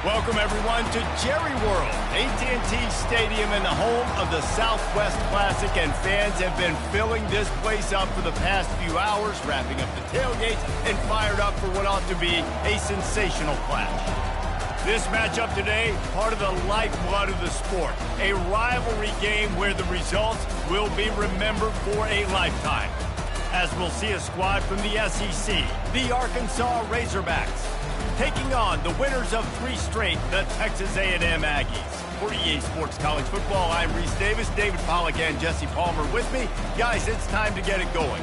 Welcome, everyone, to Jerry World, AT&T Stadium and the home of the Southwest Classic, and fans have been filling this place up for the past few hours, wrapping up the tailgates and fired up for what ought to be a sensational clash. This matchup today, part of the lifeblood of the sport, a rivalry game where the results will be remembered for a lifetime. As we'll see a squad from the SEC, the Arkansas Razorbacks, taking on the winners of 3 straight, the Texas A&M Aggies. For EA Sports College Football, I'm Reese Davis, David Pollack and Jesse Palmer with me. Guys, it's time to get it going.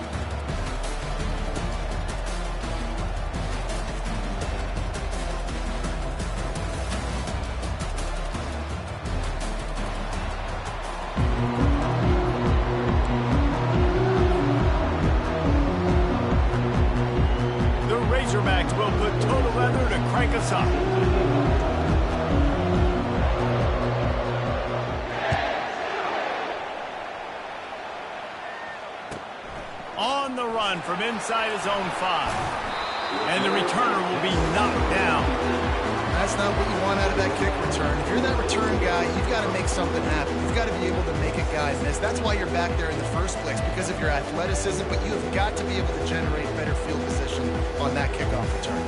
Razorbacks will put total leather to crank us up. On the run from inside his own 5. And the returner will be knocked down. That's not what you want out of that kick return. If you're that return guy, you've got to make something happen. You've got to be able to make a guy miss. That's why you're back there in the first place, because of your athleticism, but you have got to be able to generate better field position on that kickoff return.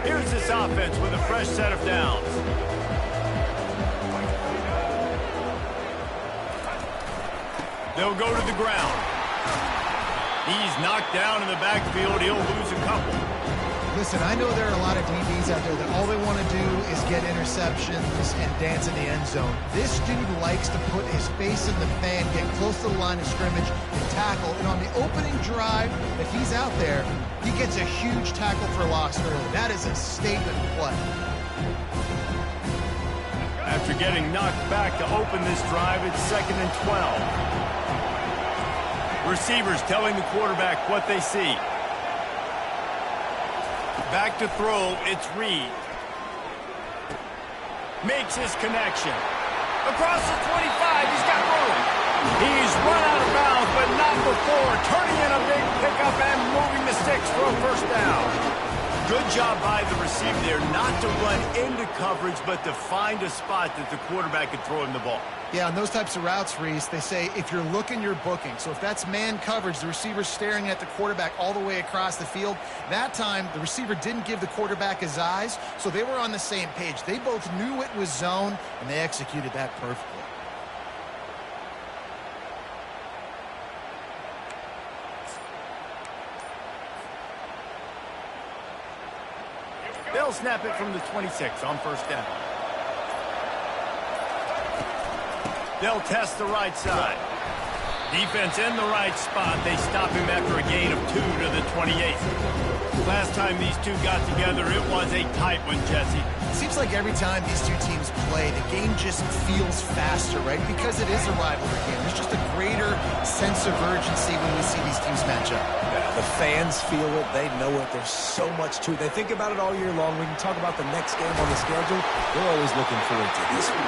Here's this offense with a fresh set of downs. They'll go to the ground. He's knocked down in the backfield. He'll lose a couple. Listen, I know there are a lot of DBs out there that all they want to do is get interceptions and dance in the end zone. This dude likes to put his face in the fan, get close to the line of scrimmage, and tackle. And on the opening drive, if he's out there, he gets a huge tackle for loss early. That is a statement play. After getting knocked back to open this drive, it's 2nd and 12. Receivers telling the quarterback what they see. Back to throw, it's Reed. Makes his connection. Across the 25, he's got room. He's run out of bounds, but not before. Turning in a big pickup and moving the sticks for a first down. Good job by the receiver there not to run into coverage, but to find a spot that the quarterback could throw him the ball. Yeah, on those types of routes, Reese, they say if you're looking, you're booking. So if that's man coverage, the receiver's staring at the quarterback all the way across the field. That time, the receiver didn't give the quarterback his eyes, so they were on the same page. They both knew it was zone, and they executed that perfectly. They'll snap it from the 26 on first down. They'll test the right side. Defense in the right spot. They stop him after a gain of 2 to the 28. Last time these two got together, it was a tight one, Jesse. It seems like every time these two teams play, the game just feels faster, right? Because it is a rivalry game. There's just a greater sense of urgency when we see these teams match up. The fans feel it. They know it. There's so much to it. They think about it all year long. We can talk about the next game on the schedule. We're always looking forward to this one.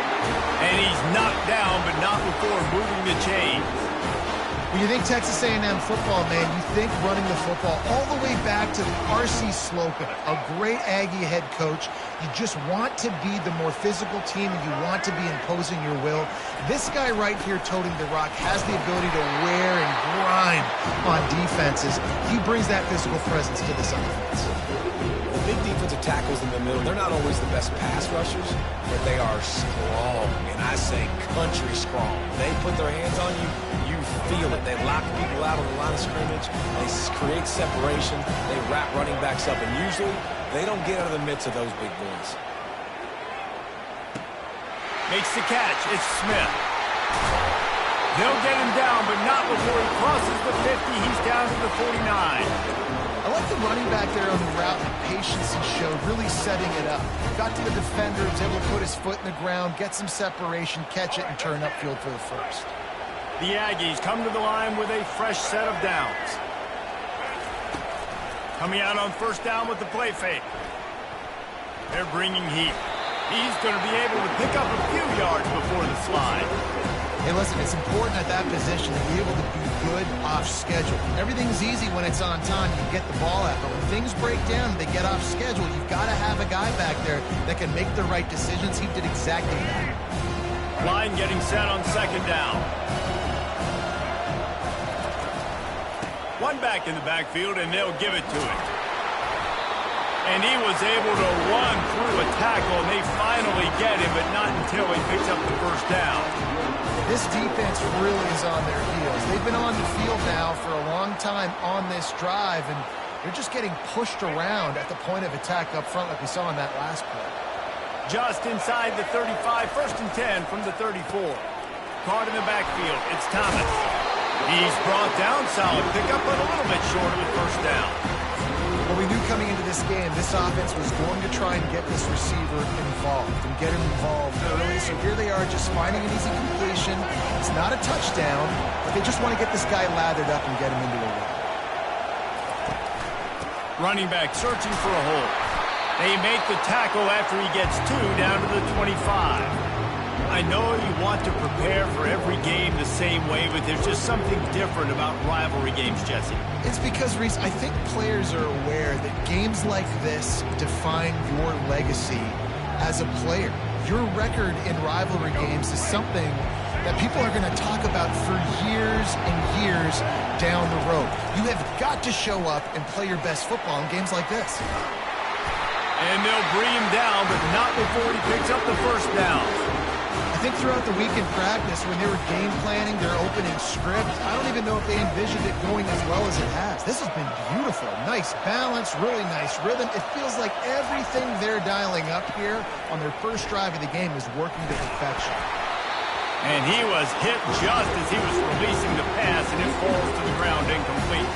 And he's knocked down, but not before moving the chains. When you think Texas A&M football, man, you think running the football all the way back to R.C. Slocum, a great Aggie head coach. You just want to be the more physical team, and you want to be imposing your will. This guy right here toting the rock has the ability to wear and grind on defenses. He brings that physical presence to this offense. The big defensive tackles in the middle, they're not always the best pass rushers, but they are strong, and I say country strong. They put their hands on you, you feel it. They lock people out on the line of scrimmage. They create separation. They wrap running backs up, and usually they don't get out of the midst of those big boys. Makes the catch. It's Smith. They'll get him down, but not before he crosses the 50. He's down to the 49. I like the running back there on the route and the patience he showed, really setting it up. Got to the defender, was able to put his foot in the ground, get some separation, catch it, and turn upfield for the first. The Aggies come to the line with a fresh set of downs. Coming out on first down with the play fake. They're bringing heat. He's going to be able to pick up a few yards before the slide. Hey, listen, it's important at that position to be able to be good off schedule. Everything's easy when it's on time. You get the ball out. But when things break down, they get off schedule. You've got to have a guy back there that can make the right decisions. He did exactly that. Line getting set on second down. One back in the backfield, and they'll give it to it. And he was able to run through a tackle, and they finally get him, but not until he picks up the first down. This defense really is on their heels. They've been on the field now for a long time on this drive, and they're just getting pushed around at the point of attack up front like we saw in that last play. Just inside the 35, 1st and 10 from the 34. Caught in the backfield, it's Thomas. He's brought down, solid pickup, but a little bit short of the first down. Well, we knew coming into this game, this offense was going to try and get this receiver involved and get him involved early. So here they are just finding an easy completion. It's not a touchdown, but they just want to get this guy lathered up and get him into a run. Running back searching for a hole. They make the tackle after he gets 2 down to the 25. I know you want to prepare for every game the same way, but there's just something different about rivalry games, Jesse. It's because, Reese, I think players are aware that games like this define your legacy as a player. Your record in rivalry games is something that people are going to talk about for years and years down the road. You have got to show up and play your best football in games like this. And they'll bring him down, but not before he picks up the first down. I think throughout the week in practice, when they were game planning their opening script, I don't even know if they envisioned it going as well as it has. This has been beautiful. Nice balance, really nice rhythm. It feels like everything they're dialing up here on their first drive of the game is working to perfection. And he was hit just as he was releasing the pass, and it falls to the ground incomplete.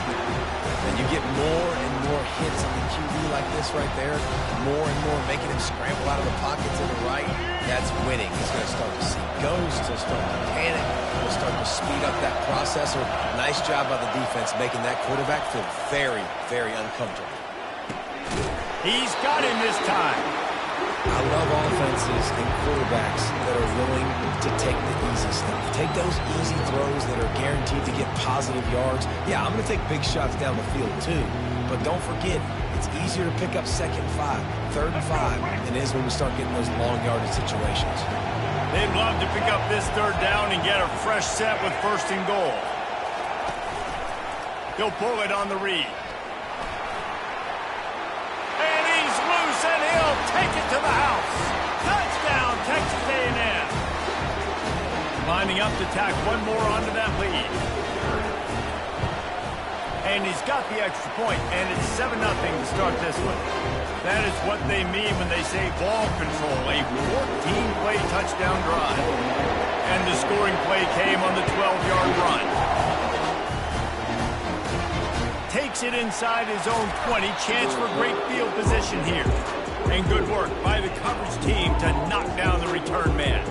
And you get more and more hits on the QB like this right there, more and more making him scramble out of the pocket to the right. That's winning. He's going to start to see ghosts. He'll start to panic. He'll start to speed up that processor. Nice job by the defense making that quarterback feel very, very uncomfortable. He's got him this time. I love offenses and quarterbacks that are willing to take the easy stuff. Take those easy throws that are guaranteed to get positive yards. Yeah, I'm going to take big shots down the field too. But don't forget, it's easier to pick up 2nd and 5, 3rd and 5 than it is when we start getting those long yardage situations. They'd love to pick up this 3rd down and get a fresh set with 1st and goal. He'll pull it on the read. And he's loose, and he'll take it to the house. Touchdown, Texas A&M. Lining up to tack one more onto that lead. And he's got the extra point, and it's 7-0 to start this one. That is what they mean when they say ball control, a 14-play touchdown drive. And the scoring play came on the 12-yard run. Takes it inside his own 20, chance for great field position here. And good work by the coverage team to knock down the return man.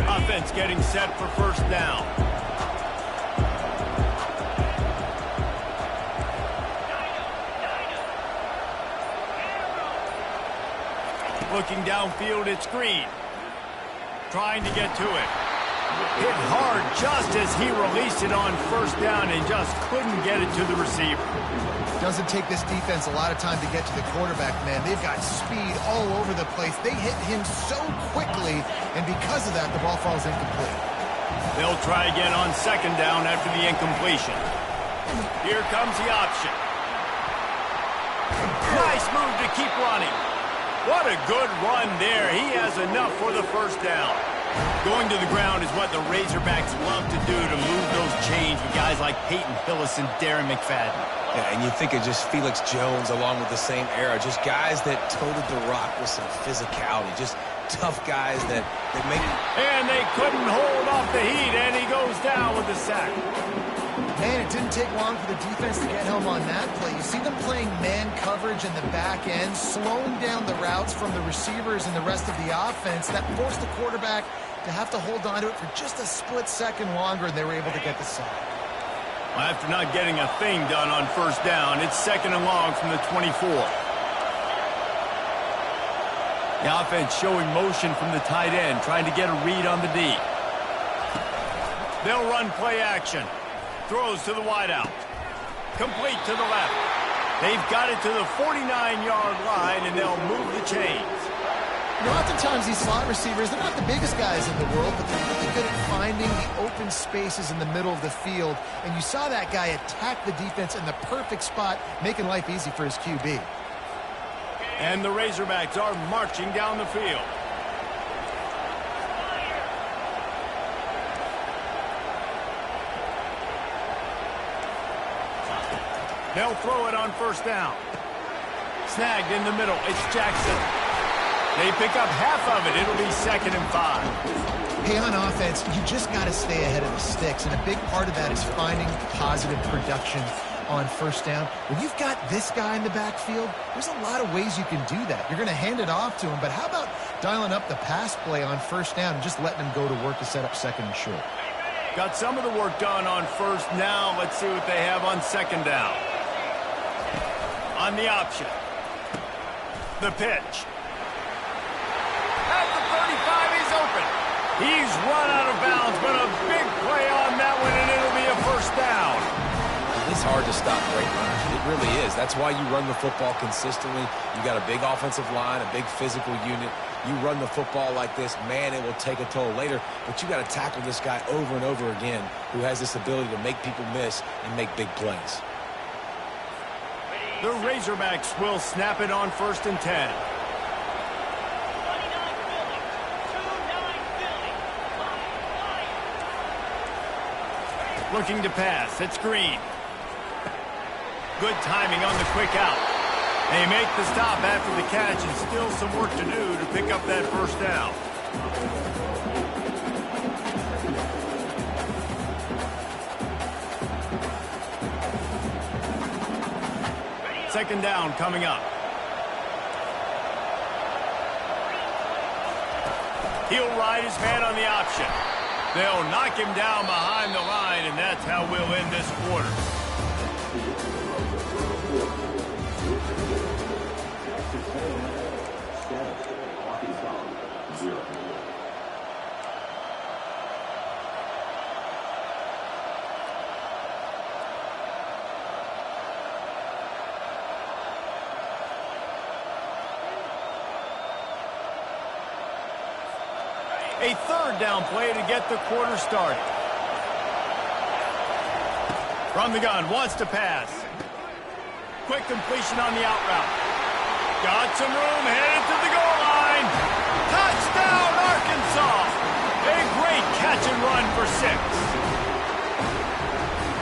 Offense getting set for 1st down. Looking downfield, it's Green. Trying to get to it. Hit hard just as he released it on 1st down and just couldn't get it to the receiver. Doesn't take this defense a lot of time to get to the quarterback, man. They've got speed all over the place. They hit him so quickly, and because of that, the ball falls incomplete. They'll try again on 2nd down after the incompletion. Here comes the option. Nice move to keep running. What a good run there. He has enough for the 1st down. Going to the ground is what the Razorbacks love to do to move those chains with guys like Peyton Hillis and Darren McFadden. Yeah, and you think of just Felix Jones along with the same era, just guys that toted the rock with some physicality, just tough guys that make it. And they couldn't hold off the heat, and he goes down with the sack. Man, it didn't take long for the defense to get home on that play. You see them playing man coverage in the back end, slowing down the routes from the receivers and the rest of the offense. That forced the quarterback to have to hold on to it for just a split second longer, and they were able to get the sack. Well, after not getting a thing done on first down, it's 2nd and long from the 24. The offense showing motion from the tight end, trying to get a read on the D. They'll run play action. Throws to the wideout. Complete to the left. They've got it to the 49-yard line, and they'll move the chains. You know, oftentimes these slot receivers, they're not the biggest guys in the world, but they're really good at finding the open spaces in the middle of the field. And you saw that guy attack the defense in the perfect spot, making life easy for his QB. And the Razorbacks are marching down the field. They'll throw it on first down. Snagged in the middle. It's Jackson. They pick up half of it. It'll be 2nd and 5. Hey, on offense, you just got to stay ahead of the sticks, and a big part of that is finding positive production on first down. When you've got this guy in the backfield, there's a lot of ways you can do that. You're going to hand it off to him, but how about dialing up the pass play on first down and just letting him go to work to set up 2nd and short? Got some of the work done on first. Now let's see what they have on 2nd down. On the option. The pitch. At the 35, he's open. He's run out of bounds, but a big play on that one, and it'll be a first down. It's hard to stop great runners. It really is. That's why you run the football consistently. You got a big offensive line, a big physical unit. You run the football like this, man, it will take a toll later. But you got to tackle this guy over and over again who has this ability to make people miss and make big plays. The Razorbacks will snap it on 1st and 10. Looking to pass. It's Green. Good timing on the quick out. They make the stop after the catch, and still some work to do to pick up that first down. Second down coming up. He'll ride his man on the option. They'll knock him down behind the line, and that's how we'll end this quarter. A 3rd down play to get the quarter started. From the gun, wants to pass. Quick completion on the out route. Got some room, headed to the goal line. Touchdown, Arkansas. A great catch and run for 6.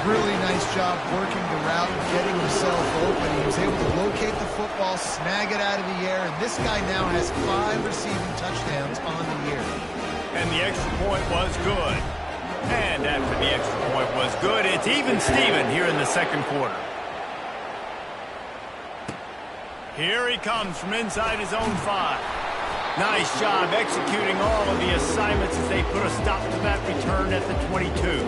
Really nice job working the route and getting himself open. He was able to locate the football, snag it out of the air, and this guy now has 5 receiving touchdowns on the year. And the extra point was good. And after the extra point was good, it's even Steven here in the 2nd quarter. Here he comes from inside his own 5. Nice job executing all of the assignments as they put a stop to that return at the 22.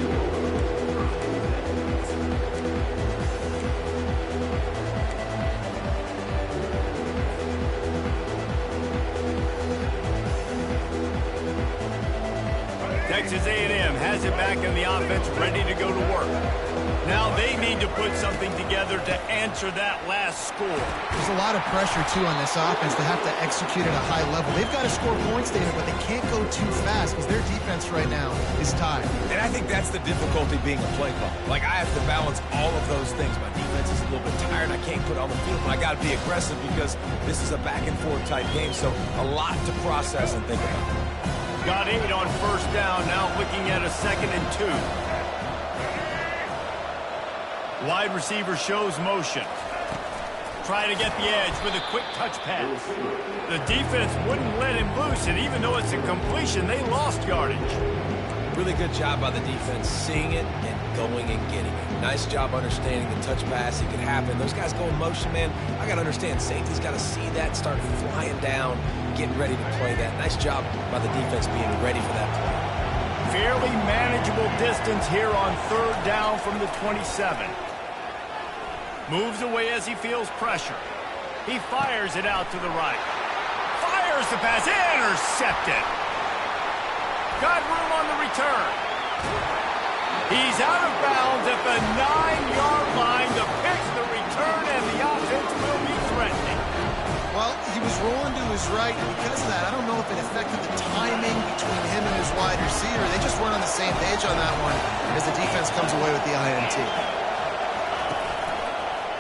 Texas A&M has it back in the offense, ready to go to work. Now they need to put something together to answer that last score. There's a lot of pressure, too, on this offense to have to execute at a high level. They've got to score points, David, but they can't go too fast because their defense right now is tired. And I think that's the difficulty being a play caller. Like, I have to balance all of those things. My defense is a little bit tired. I can't put it on the field, but I got to be aggressive because this is a back-and-forth type game, so a lot to process and think about. Got 8 on first down, now looking at a 2nd and 2. Wide receiver shows motion. Trying to get the edge with a quick touch pass. The defense wouldn't let him loose, and even though it's a completion, they lost yardage. Really good job by the defense seeing it and going and getting it. Nice job understanding the touch pass. It could happen. Those guys go in motion, man. I got to understand. Safety's got to see that, start flying down, getting ready to play that. Nice job by the defense being ready for that play. Fairly manageable distance here on 3rd down from the 27. Moves away as he feels pressure. He fires it out to the right. Fires the pass. Intercepted. Got room on the return. He's out of bounds at the 9-yard line. The pitch, the return, and the offense will be threatening. Well, he was rolling to his right. Because of that, I don't know if it affected the timing between him and his wide receiver. They just weren't on the same page on that one as the defense comes away with the INT.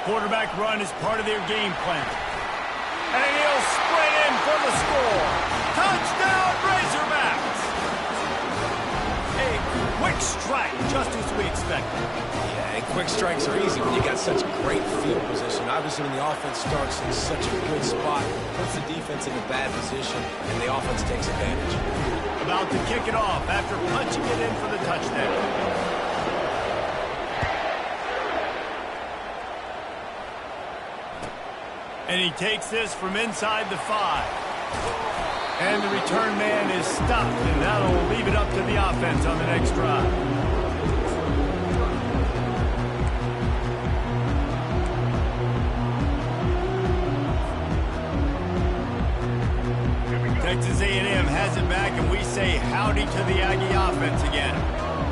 Quarterback run is part of their game plan. And he'll sprint in for the score. Touchdown, Razorbacks! A quick strike, just as we expected. Yeah, and quick strikes are easy when you got such great field position. Obviously, when the offense starts in such a good spot, puts the defense in a bad position, and the offense takes advantage. About to kick it off after punching it in for the touchdown. And he takes this from inside the 5. And the return man is stopped, and that'll leave it up to the offense on the next drive. Texas A&M has it back, and we say howdy to the Aggie offense again.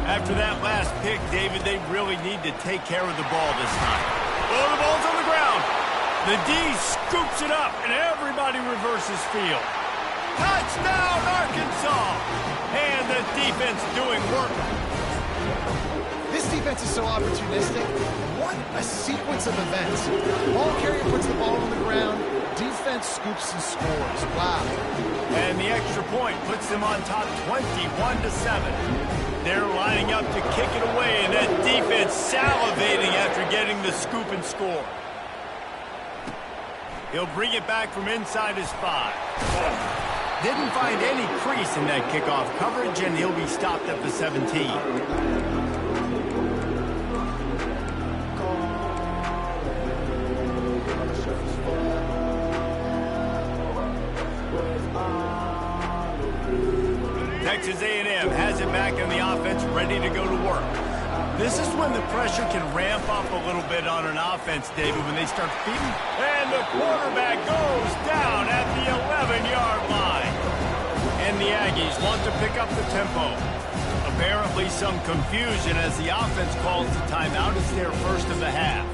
After that last pick, David, they really need to take care of the ball this time. Oh, the ball's on the ground. The D scoops it up, and everybody reverses field. Touchdown, Arkansas! And the defense doing work. This defense is so opportunistic. What a sequence of events. Ball carrier puts the ball on the ground. Defense scoops and scores. Wow. And the extra point puts them on top 21-7. They're lining up to kick it away, and that defense salivating after getting the scoop and score. He'll bring it back from inside his 5. Didn't find any crease in that kickoff coverage, and he'll be stopped at the 17. Texas A&M has it back, and the offense ready to go to work. This is when the pressure can ramp up a little bit on an offense, David, when they start feeding. And the quarterback goes down at the 11-yard line. And the Aggies want to pick up the tempo. Apparently some confusion as the offense calls the timeout. It's their first of the half.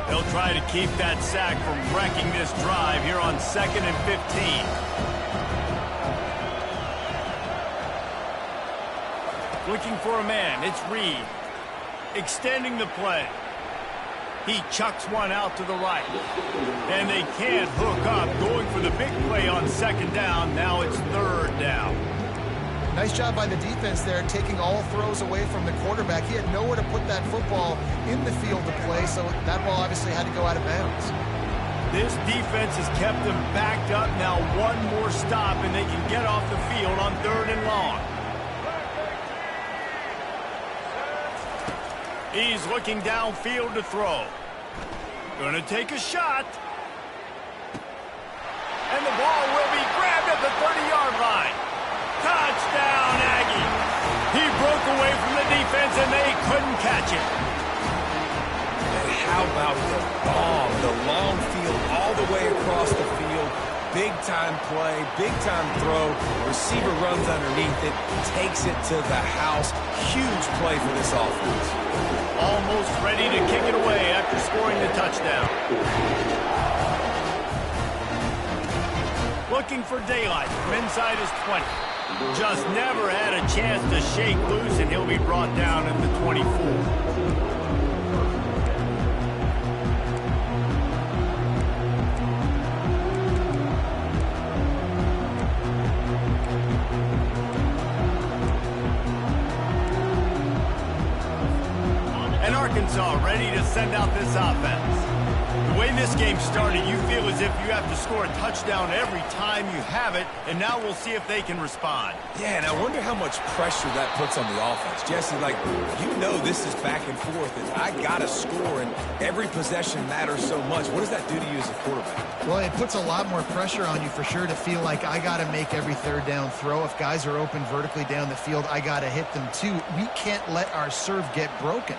They'll try to keep that sack from wrecking this drive here on 2nd and 15. Looking for a man, it's Reed. Extending the play. He chucks one out to the right. And they can't hook up, going for the big play on 2nd down. Now it's 3rd down. Nice job by the defense there, taking all throws away from the quarterback. He had nowhere to put that football in the field to play, so that ball obviously had to go out of bounds. This defense has kept them backed up. Now one more stop, and they can get off the field on 3rd and long. He's looking downfield to throw. Gonna take a shot. And the ball will be grabbed at the 30-yard line. Touchdown, Aggie. He broke away from the defense, and they couldn't catch it. And how about the bomb, the long field all the way across the field. Big-time play, big-time throw. Receiver runs underneath it, takes it to the house. Huge play for this offense. Almost ready to kick it away after scoring the touchdown. Looking for daylight from inside his 20. Just never had a chance to shake loose, and he'll be brought down at the 24. And Arkansas ready to send out this offense. The way this this game started, you feel as if you have to score a touchdown every time you have it, and now we'll see if they can respond. Yeah, and I wonder how much pressure that puts on the offense. Jesse, like, you know this is back and forth, and I got to score, and every possession matters so much. What does that do to you as a quarterback? Well, it puts a lot more pressure on you for sure to feel like I got to make every third down throw. If guys are open vertically down the field, I got to hit them too. We can't let our serve get broken.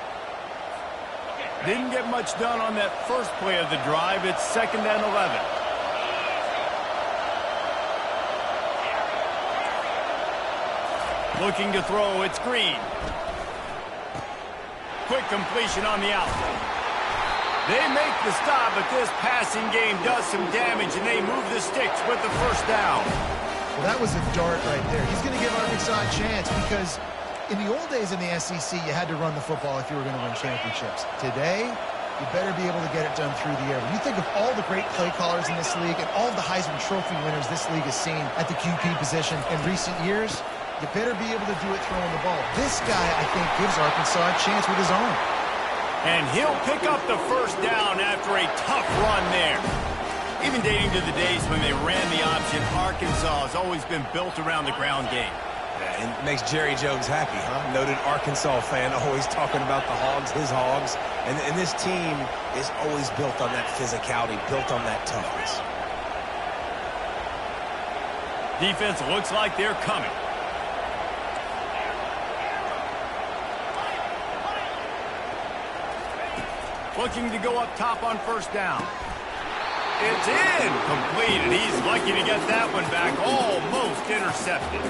Didn't get much done on that first play of the drive. It's 2nd and 11. Looking to throw, it's Green. Quick completion on the out. They make the stop, but this passing game does some damage, and they move the sticks with the first down. Well, that was a dart right there. He's going to give Arkansas a chance because in the old days in the SEC, you had to run the football if you were going to win championships. Today, you better be able to get it done through the air. When you think of all the great play callers in this league and all of the Heisman Trophy winners this league has seen at the QB position in recent years, you better be able to do it throwing the ball. This guy, I think, gives Arkansas a chance with his arm. And he'll pick up the first down after a tough run there. Even dating to the days when they ran the option, Arkansas has always been built around the ground game. Yeah, and it makes Jerry Jones happy, huh? Noted Arkansas fan, always talking about the Hogs, his Hogs. And this team is always built on that physicality, built on that toughness. Defense looks like they're coming. Looking to go up top on first down. It's in. Complete, and he's lucky to get that one back. Almost intercepted.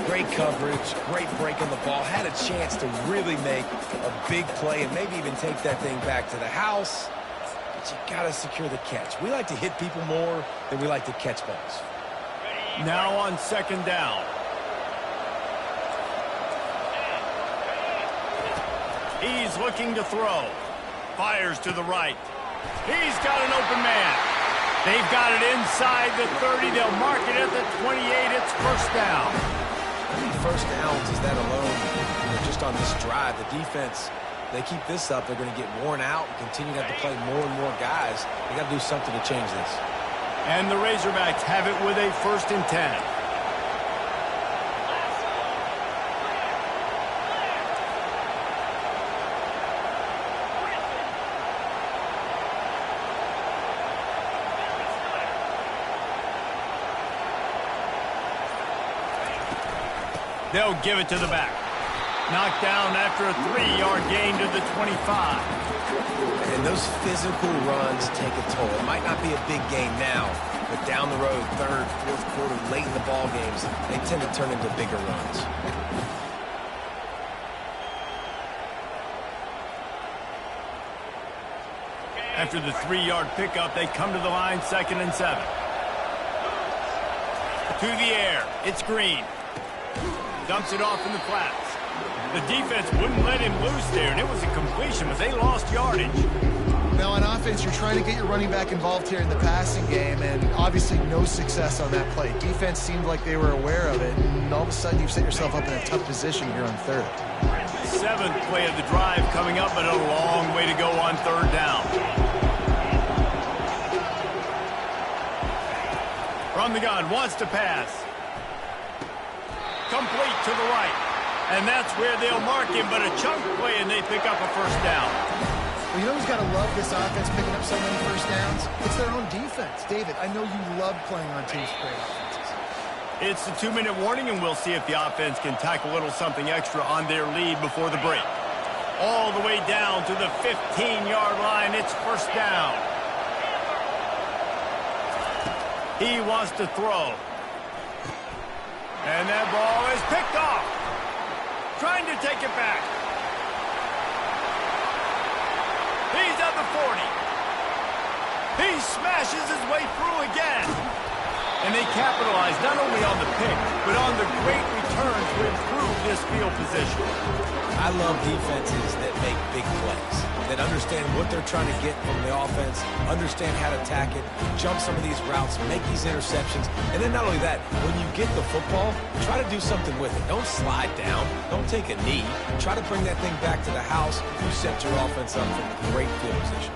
Great coverage, great break on the ball. Had a chance to really make a big play and maybe even take that thing back to the house. But you got to secure the catch. We like to hit people more than we like to catch balls. Now on 2nd down. He's looking to throw. Fires to the right. He's got an open man. They've got it inside the 30. They'll mark it at the 28. It's first down. How many first downs is that alone? Just on this drive, the defense, they keep this up, they're going to get worn out and continue to have to play more and more guys. They got to do something to change this. And the Razorbacks have it with a 1st and 10. They'll give it to the back. Knocked down after a 3-yard gain to the 25. And those physical runs take a toll. It might not be a big game now, but down the road, 3rd, 4th quarter, late in the ball games, they tend to turn into bigger runs. After the 3-yard pickup, they come to the line, 2nd and 7. To the air, it's Green. Dumps it off in the flats. The defense wouldn't let him loose there, and it was a completion, but they lost yardage. Now, on offense, you're trying to get your running back involved here in the passing game, and obviously no success on that play. Defense seemed like they were aware of it, and all of a sudden you've set yourself up in a tough position here on 3rd. 7th play of the drive coming up, but a long way to go on 3rd down. From the gun, wants to pass. Complete to the right. And that's where they'll mark him, but a chunk play, and they pick up a first down. Well, you know who's got to love this offense picking up so many first downs? It's their own defense. David, I know you love playing on teams with great offenses. It's the 2-minute warning, and we'll see if the offense can tack a little something extra on their lead before the break. All the way down to the 15-yard line. It's first down. He wants to throw. And that ball is picked off. Trying to take it back. He's at the 40. He smashes his way through again. And they capitalize not only on the pick, but on the great return to improve this field position. I love defenses that make big plays, that understand what they're trying to get from the offense, understand how to attack it, jump some of these routes, make these interceptions. And then not only that, when you get the football, try to do something with it. Don't slide down. Don't take a knee. Try to bring that thing back to the house. You set your offense up for a great field position.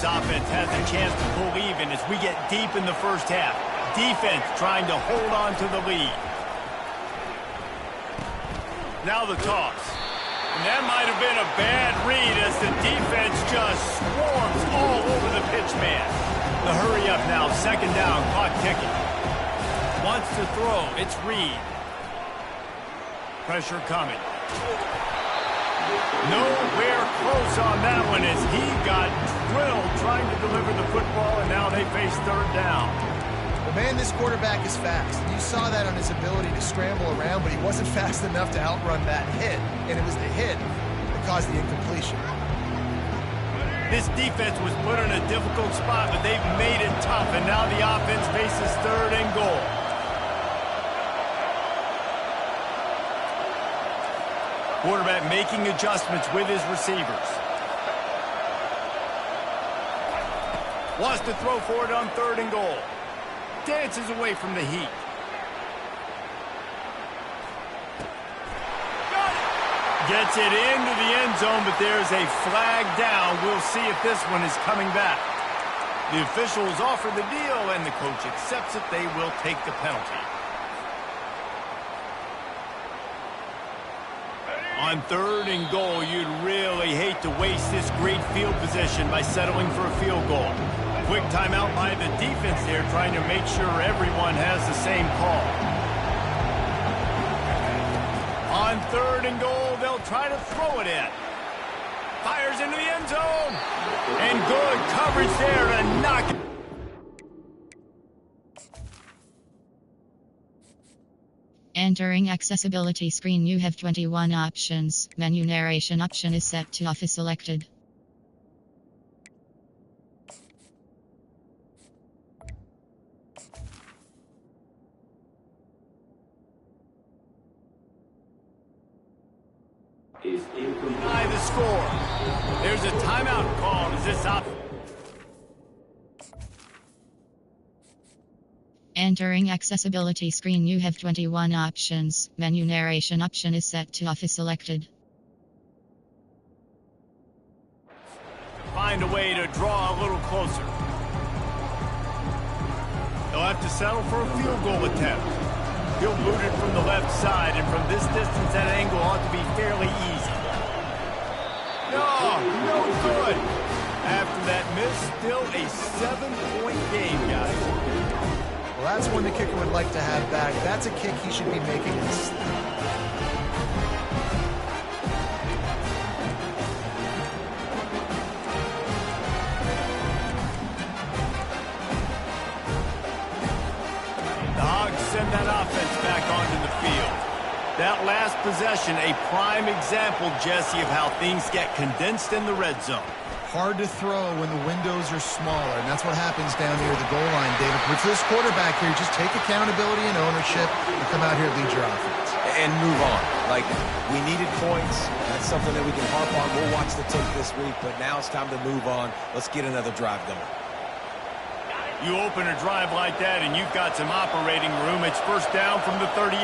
offense has a chance to pull even as we get deep in the first half. Defense trying to hold on to the lead. Now the toss. And that might have been a bad read as the defense just swarms all over the pitch man. The hurry up now, second down, clock ticking. Wants to throw, it's Reed. Pressure coming. Nowhere close on that one as he got drilled trying to deliver the football, and now they face third down. Well, man, this quarterback is fast. You saw that on his ability to scramble around, but he wasn't fast enough to outrun that hit, and it was the hit that caused the incompletion. This defense was put in a difficult spot, but they've made it tough, and now the offense faces third and goal. Quarterback making adjustments with his receivers. Wants to throw for it on third and goal. Dances away from the heat. Gets it into the end zone, but there's a flag down. We'll see if this one is coming back. The officials offer the deal, and the coach accepts it. They will take the penalty. On third and goal, you'd really hate to waste this great field position by settling for a field goal. Quick timeout by the defense there, trying to make sure everyone has the same call. On third and goal, they'll try to throw it in. Fires into the end zone. And good coverage there to knock it. Entering accessibility screen, you have 21 options. Menu narration option is set to off is selected. By the score. There's a timeout called. Is this up? Entering accessibility screen, you have 21 options. Menu narration option is set to off is selected. Find a way to draw a little closer. They'll have to settle for a field goal attempt. He'll boot it from the left side, and from this distance, that angle ought to be fairly easy. No good. After that miss, still a 7-point game, guys. Well, that's one the kicker would like to have back. That's a kick he should be making this. The Hogs send that offense back onto the field. That last possession, a prime example, Jesse, of how things get condensed in the red zone. Hard to throw when the windows are smaller, and that's what happens down near the goal line, David. But for this quarterback here, just take accountability and ownership and come out here and lead your offense. And move on. Like, we needed points. That's something that we can harp on. We'll watch the tape this week, but now it's time to move on. Let's get another drive going. You open a drive like that, and you've got some operating room. It's first down from the 38.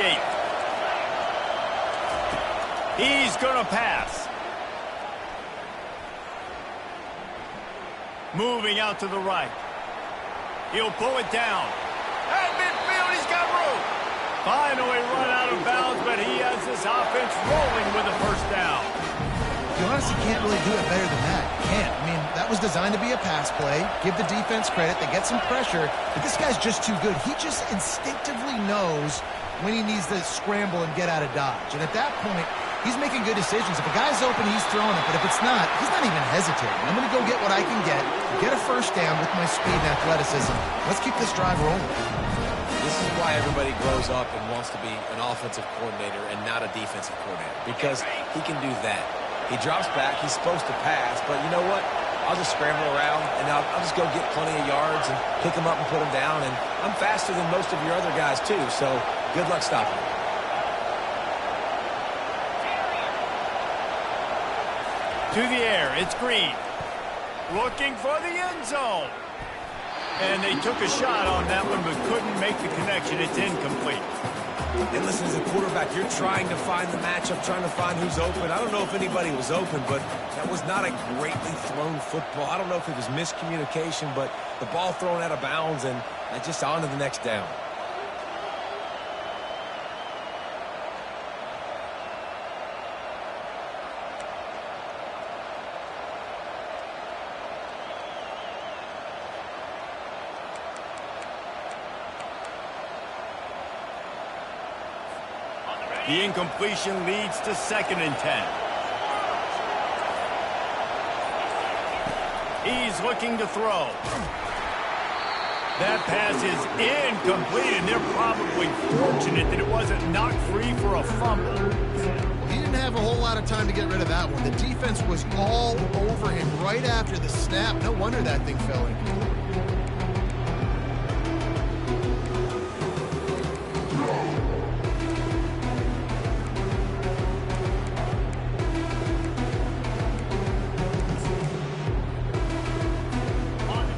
He's going to pass. Moving out to the right. He'll pull it down. At midfield, he's got room. Finally run out of bounds, but he has this offense rolling with a first down. You honestly can't really do it better than that. You can't. I mean, that was designed to be a pass play. Give the defense credit. They get some pressure, but this guy's just too good. He just instinctively knows when he needs to scramble and get out of dodge. And at that point, he's making good decisions. If a guy's open, he's throwing it. But if it's not, he's not even hesitating. I'm going to go get what I can get a first down with my speed and athleticism. Let's keep this drive rolling. This is why everybody grows up and wants to be an offensive coordinator and not a defensive coordinator, because he can do that. He drops back. He's supposed to pass, but you know what? I'll just scramble around, and I'll just go get plenty of yards and pick them up and put them down. And I'm faster than most of your other guys, too, so good luck stopping me. To the air, it's Green. Looking for the end zone. And they took a shot on that one, but couldn't make the connection. It's incomplete. And listen, as a quarterback, you're trying to find the matchup, trying to find who's open. I don't know if anybody was open, but that was not a greatly thrown football. I don't know if it was miscommunication, but the ball thrown out of bounds and just on to the next down. The incompletion leads to 2nd and 10. He's looking to throw. That pass is incomplete, and they're probably fortunate that it wasn't knocked free for a fumble. Well, he didn't have a whole lot of time to get rid of that one. The defense was all over him right after the snap. No wonder that thing fell in.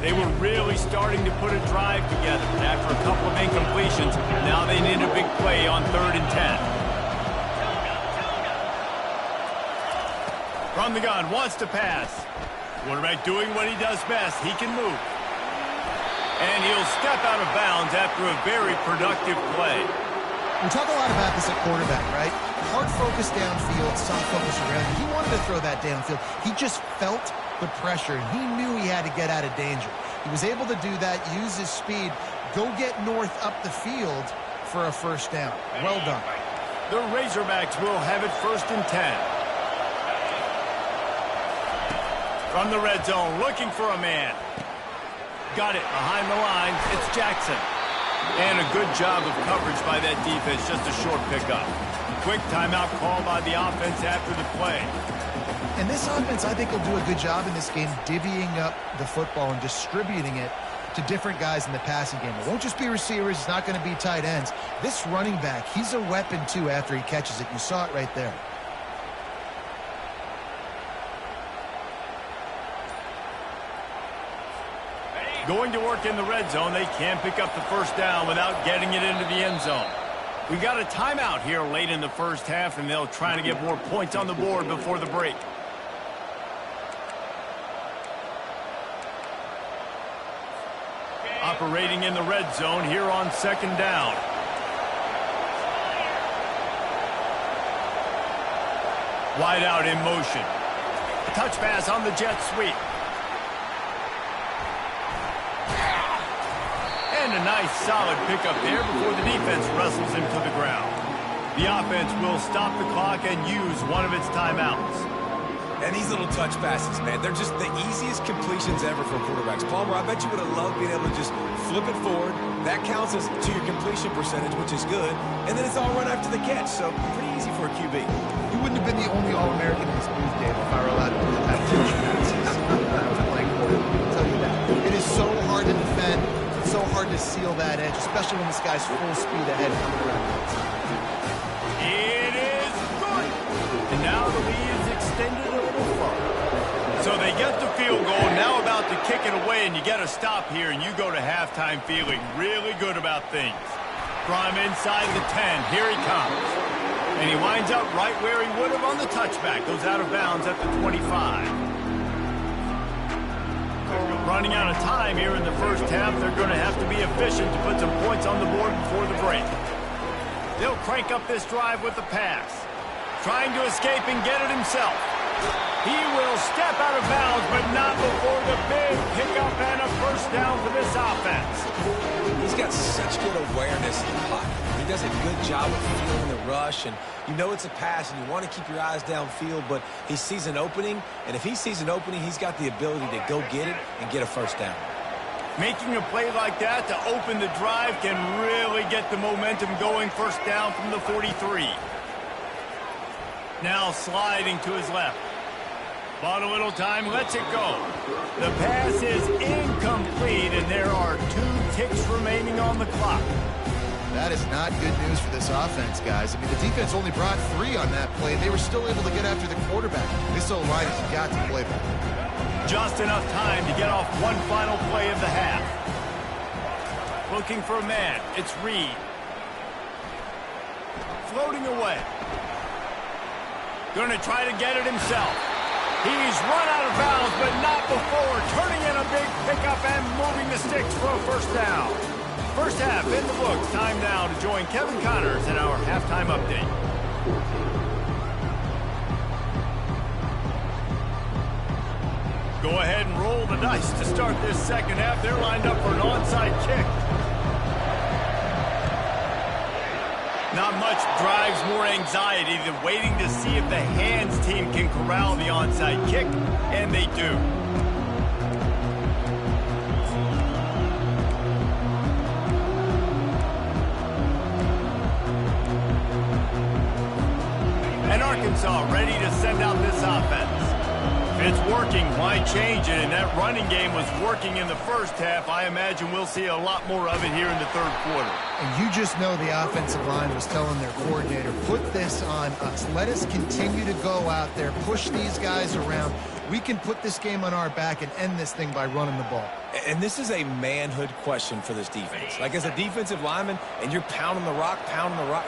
They were really starting to put a drive together. After a couple of incompletions, now they need a big play on 3rd and 10. From the gun, wants to pass. Quarterback doing what he does best. He can move. And he'll step out of bounds after a very productive play. We talk a lot about this at quarterback, right? Hard focus downfield, some focus around. He wanted to throw that downfield. He just felt the pressure, and he knew he had to get out of danger. He was able to do that, use his speed, go get north up the field for a 1st down. Well done. The Razorbacks will have it 1st and 10. From the red zone, looking for a man. Got it behind the line. It's Jackson. And a good job of coverage by that defense, just a short pickup. Quick timeout call by the offense after the play. And this offense, I think, will do a good job in this game divvying up the football and distributing it to different guys in the passing game. It won't just be receivers. It's not going to be tight ends. This running back, he's a weapon, too, after he catches it. You saw it right there. Going to work in the red zone. They can't pick up the 1st down without getting it into the end zone. We got a timeout here late in the 1st half, and they'll try to get more points on the board before the break. Operating in the red zone here on 2nd down. Wide out in motion. Touch pass on the jet sweep. And a nice solid pickup there before the defense wrestles him to the ground. The offense will stop the clock and use one of its timeouts. And these little touch passes, man, they're just the easiest completions ever for quarterbacks. Palmer, I bet you would have loved being able to just flip it forward. That counts as to your completion percentage, which is good. And then it's all run after the catch, so pretty easy for a QB. He wouldn't have been the only All-American in this booth game if I were allowed to do that touch passes when I was playing quarterback. I'll tell you that. It is so hard to defend. It's so hard to seal that edge, especially when this guy's full speed ahead coming around. It is good. And now the lead is extended a little further. So they get the field goal, now about to kick it away, and you get a stop here, and you go to halftime feeling really good about things. From inside the 10, here he comes. And he winds up right where he would have on the touchback. Goes out of bounds at the 25. Running out of time here in the 1st half. They're going to have to be efficient to put some points on the board before the break. They'll crank up this drive with the pass. Trying to escape and get it himself. He will step out of bounds, but not before the big pickup and a 1st down for this offense. He's got such good awareness in the pocket. He does a good job of feeling the rush, and you know it's a pass, and you want to keep your eyes downfield, but he sees an opening, and if he sees an opening, he's got the ability to go get it and get a 1st down. Making a play like that to open the drive can really get the momentum going. 1st down from the 43. Now sliding to his left. Bought a little time, lets it go. The pass is incomplete, and there are 2 ticks remaining on the clock. That is not good news for this offense, guys. I mean, the defense only brought 3 on that play. They were still able to get after the quarterback. This O-line has got to play better. Just enough time to get off one final play of the half. Looking for a man. It's Reed. floating away. Going to try to get it himself. He's run out of bounds, but not before turning in a big pickup and moving the sticks for a first down. First half in the books. Time now to join Kevin Connors in our halftime update. Go ahead and roll the dice to start this second half. They're lined up for an onside kick. Not much drives more anxiety than waiting to see if the hands team can corral the onside kick, and they do. And Arkansas ready to send out this offense. If it's working, why change it? And that running game was working in the first half. I imagine we'll see a lot more of it here in the third quarter. And you just know the offensive line was telling their coordinator, put this on us. Let us continue to go out there, push these guys around. We can put this game on our back and end this thing by running the ball. And this is a manhood question for this defense. Like, as a defensive lineman, and you're pounding the rock,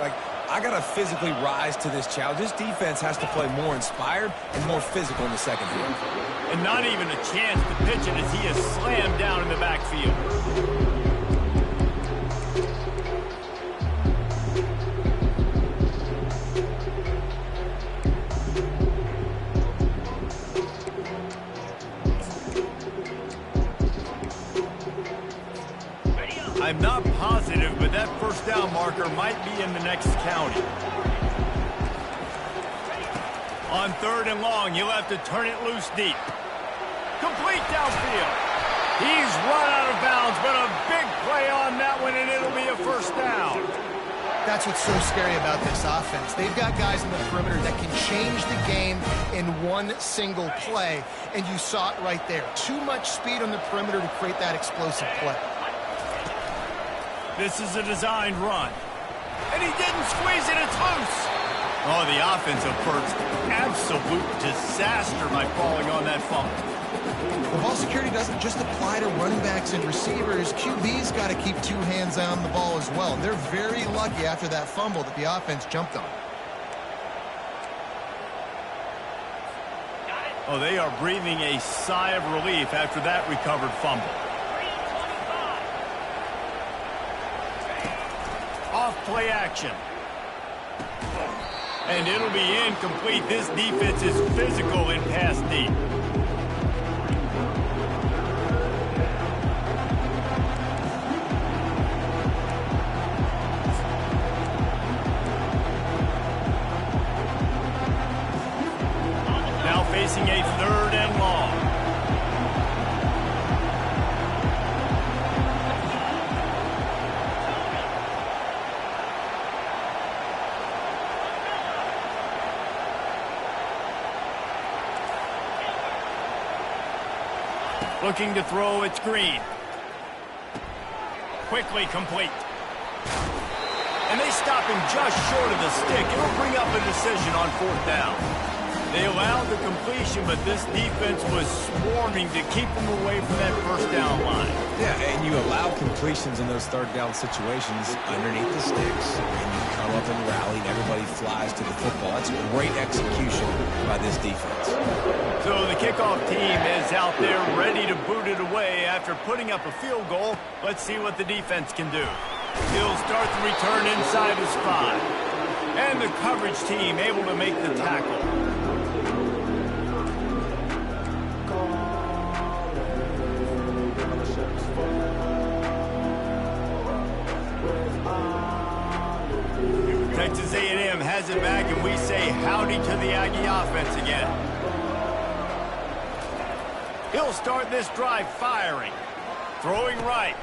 like, I got to physically rise to this challenge. This defense has to play more inspired and more physical in the second half. And not even a chance to pitch it as he is slammed down in the backfield. I'm not positive, but that first down marker might be in the next county. On third and long, you'll have to turn it loose deep. Complete downfield. He's run out of bounds, but a big play on that one, and it'll be a first down. That's what's so scary about this offense. They've got guys in the perimeter that can change the game in one single play, and you saw it right there. Too much speed on the perimeter to create that explosive play. This is a designed run. And he didn't squeeze it, it's loose. Oh, the offensive first. Absolute disaster by falling on that fumble. The ball security doesn't just apply to running backs and receivers. QB's got to keep two hands on the ball as well. And they're very lucky after that fumble that the offense jumped on. Oh, they are breathing a sigh of relief after that recovered fumble. Off play action. And it'll be incomplete. This defense is physical in pass deep. Now facing a third and long. Looking to throw, it's Green. Quickly complete. And they stop him just short of the stick. It'll bring up a decision on fourth down. They allowed the completion, but this defense was swarming to keep them away from that first down line. Yeah, and you allow completions in those third down situations underneath the sticks, and you come up and rally, and everybody flies to the football. That's great execution by this defense. So the kickoff team is out there ready to boot it away after putting up a field goal. Let's see what the defense can do. He'll start the return inside his 5. And the coverage team able to make the tackle. Texas A&M has it back, and we say howdy to the Aggie offense again. He'll start this drive firing. Throwing right.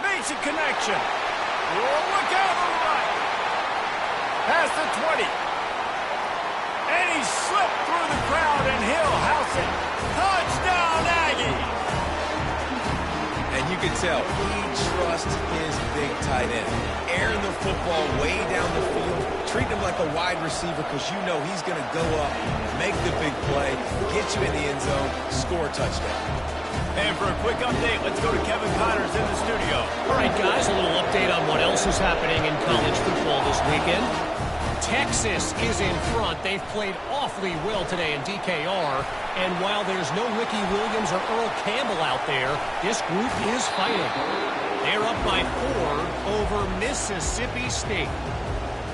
Makes a connection. Oh, look out on the right. Past the 20. And he slipped through the crowd, and he'll house it. Touchdown, Aggie! And you can tell he trusts his big tight end. Airing the football way down the field. Treat him like a wide receiver because you know he's going to go up, make the big play, get you in the end zone, score a touchdown. And for a quick update, let's go to Kevin Connors in the studio. All right, guys, a little update on what else is happening in college football this weekend. Texas is in front. They've played awfully well today in DKR. And while there's no Ricky Williams or Earl Campbell out there, this group is fighting. They're up by 4 over Mississippi State.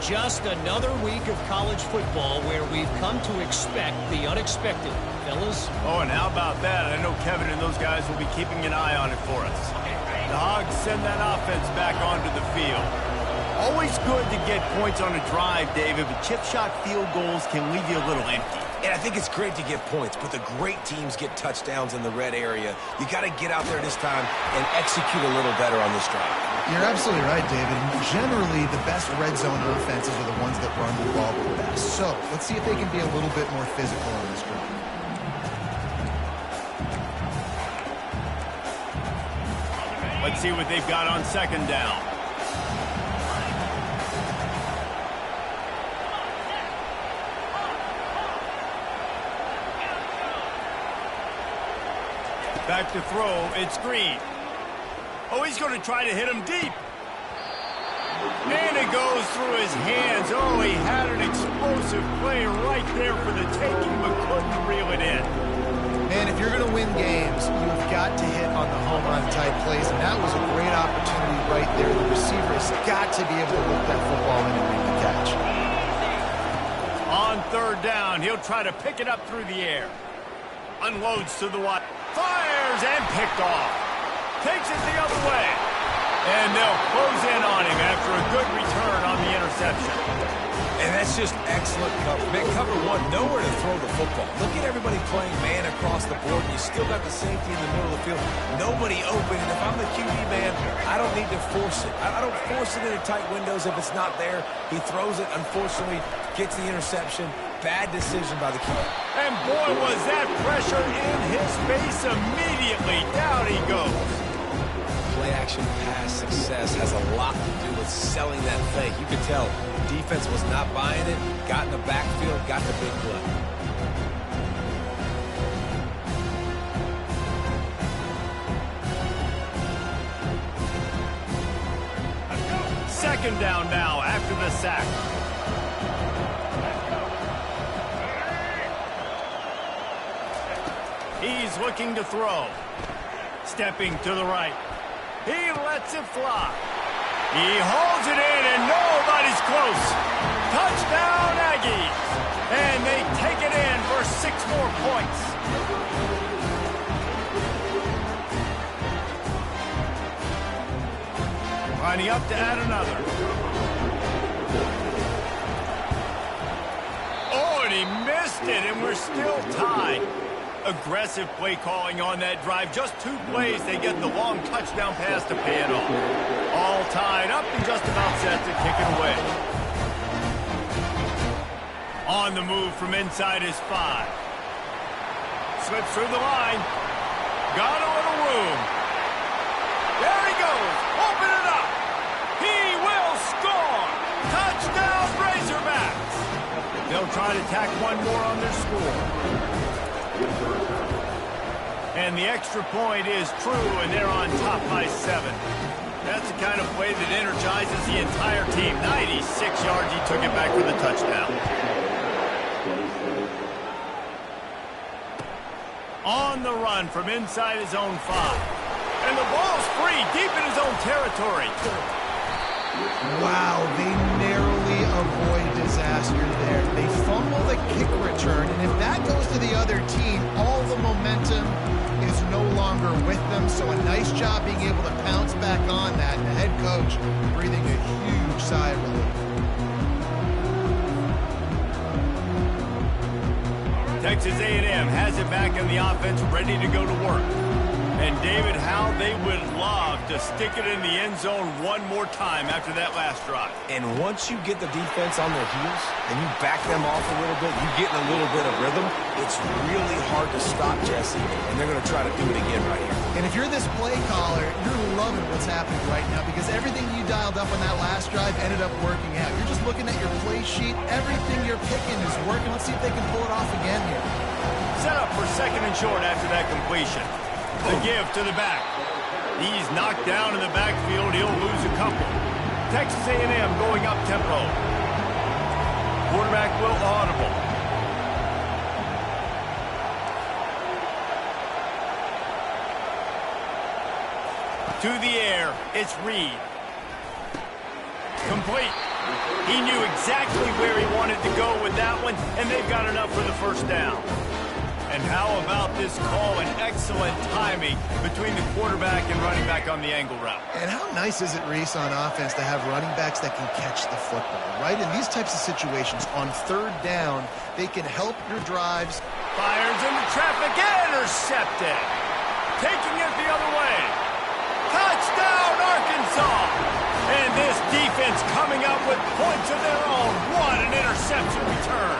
Just another week of college football where we've come to expect the unexpected, fellas. Oh, and how about that? I know Kevin and those guys will be keeping an eye on it for us. The Hogs send that offense back onto the field. Always good to get points on a drive, David, but chip shot field goals can leave you a little empty. And I think it's great to get points, but the great teams get touchdowns in the red area. You got to get out there this time and execute a little better on this drive. You're absolutely right, David. Generally, the best red zone offenses are the ones that run the ball the best. So let's see if they can be a little bit more physical on this drive. Let's see what they've got on second down. Back to throw, it's Green. Oh, he's going to try to hit him deep. And it goes through his hands. Oh, he had an explosive play right there for the taking, but couldn't reel it in. Man, if you're going to win games, you've got to hit on the home run type plays, and that was a great opportunity right there. The receiver has got to be able to look that football in and make the catch. On third down, he'll try to pick it up through the air. Unloads to the wide. Fires and picked off. Takes it the other way. And they'll close in on him after a good return on the interception. And that's just excellent cover. Man, cover one, nowhere to throw the football. Look at everybody playing man across the board, and you still got the safety in the middle of the field. Nobody open, and if I'm the QB man, I don't need to force it. I don't force it into tight windows if it's not there. He throws it, unfortunately, gets the interception. Bad decision by the keeper. And boy, was that pressure in his face immediately. Down he goes. Play-action pass success has a lot to do with selling that fake. You could tell defense was not buying it, got in the backfield, got the big play. Second down now after the sack. He's looking to throw. Stepping to the right. He lets it fly. He holds it in, and nobody's close. Touchdown, Aggies. And they take it in for 6 more points. Lining up to add another. Oh, and he missed it, and we're still tied. Aggressive play calling on that drive. Just 2 plays, they get the long touchdown pass to pay it off. All tied up and just about set to kick it away. On the move from inside his 5. Slips through the line. Got a little room. There he goes. Open it up. He will score. Touchdown, Razorbacks. They'll try to tack one more on their score. And the extra point is true, and they're on top by 7. That's the kind of play that energizes the entire team. 96 yards, he took it back for the touchdown. On the run from inside his own 5. And the ball's free, deep in his own territory. Wow, they narrowly avoid disaster there. They fumble the kick return, and if that goes to the other team, all the momentum is no longer with them. So a nice job being able to pounce back on that. And the head coach breathing a huge sigh of relief. Texas A&M has it back in the offense, ready to go to work. And David, how they would love to stick it in the end zone one more time after that last drive. And once you get the defense on their heels and you back them off a little bit, you get in a little bit of rhythm, it's really hard to stop, Jesse, and they're going to try to do it again right here. And if you're this play caller, you're loving what's happening right now because everything you dialed up on that last drive ended up working out. You're just looking at your play sheet. Everything you're picking is working. Let's see if they can pull it off again here. Set up for second and short after that completion. The give to the back. He's knocked down in the backfield. He'll lose a couple. Texas A&M going up tempo. quarterback will audible. To the air, it's Reed. Complete. He knew exactly where he wanted to go with that one, and they've got enough for the first down. And how about this call and excellent timing between the quarterback and running back on the angle route? And how nice is it, Reese, on offense to have running backs that can catch the football, right? In these types of situations, on third down, they can help your drives. Fires into traffic, intercepted. Taking it the other way. Touchdown, Arkansas! And this defense coming up with points of their own. What an interception return.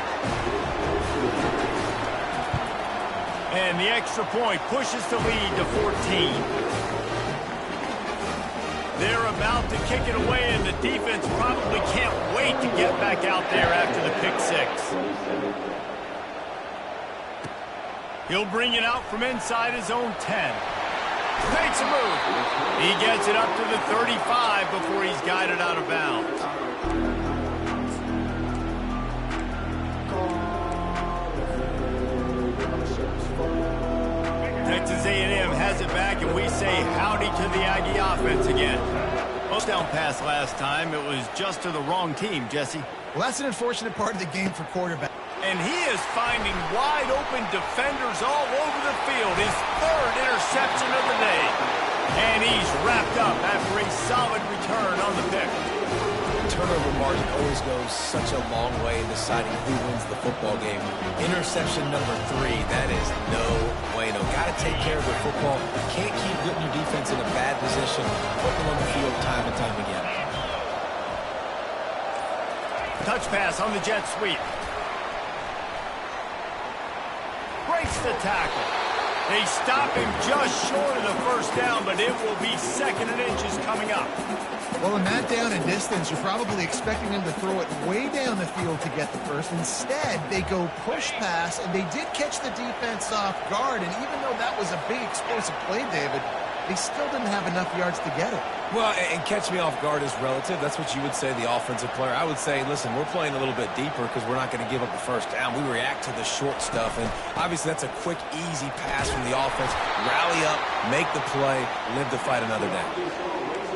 And the extra point pushes the lead to 14. They're about to kick it away, and the defense probably can't wait to get back out there after the pick six. He'll bring it out from inside his own 10. Makes a move. He gets it up to the 35 before he's guided out of bounds. Texas A&M has it back, and we say howdy to the Aggie offense again. Touchdown pass last time. It was just to the wrong team, Jesse. Well, that's an unfortunate part of the game for quarterback. And he is finding wide-open defenders all over the field. His third interception of the day. And he's wrapped up after a solid return on the pick. Turnover margin always goes such a long way in deciding who wins the football game. Interception number 3, that is no bueno. Got to take care of the football. Can't keep putting your defense in a bad position, putting them on the field time and time again. Touch pass on the jet sweep. Breaks the tackle. They stop him just short of the first down, but it will be 2nd and inches coming up. Well, in that down and distance, you're probably expecting them to throw it way down the field to get the first. Instead, they go push pass, and they did catch the defense off guard. And even though that was a big explosive play, David, they still didn't have enough yards to get it. Well, and catch me off guard is relative. That's what you would say, the offensive player. I would say, listen, we're playing a little bit deeper because we're not going to give up the first down. We react to the short stuff, and obviously that's a quick, easy pass from the offense. Rally up, make the play, live to fight another down.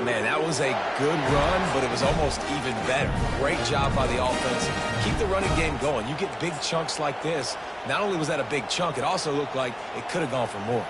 Man, that was a good run, but it was almost even better. Great job by the offense. Keep the running game going. You get big chunks like this. Not only was that a big chunk, it also looked like it could have gone for more.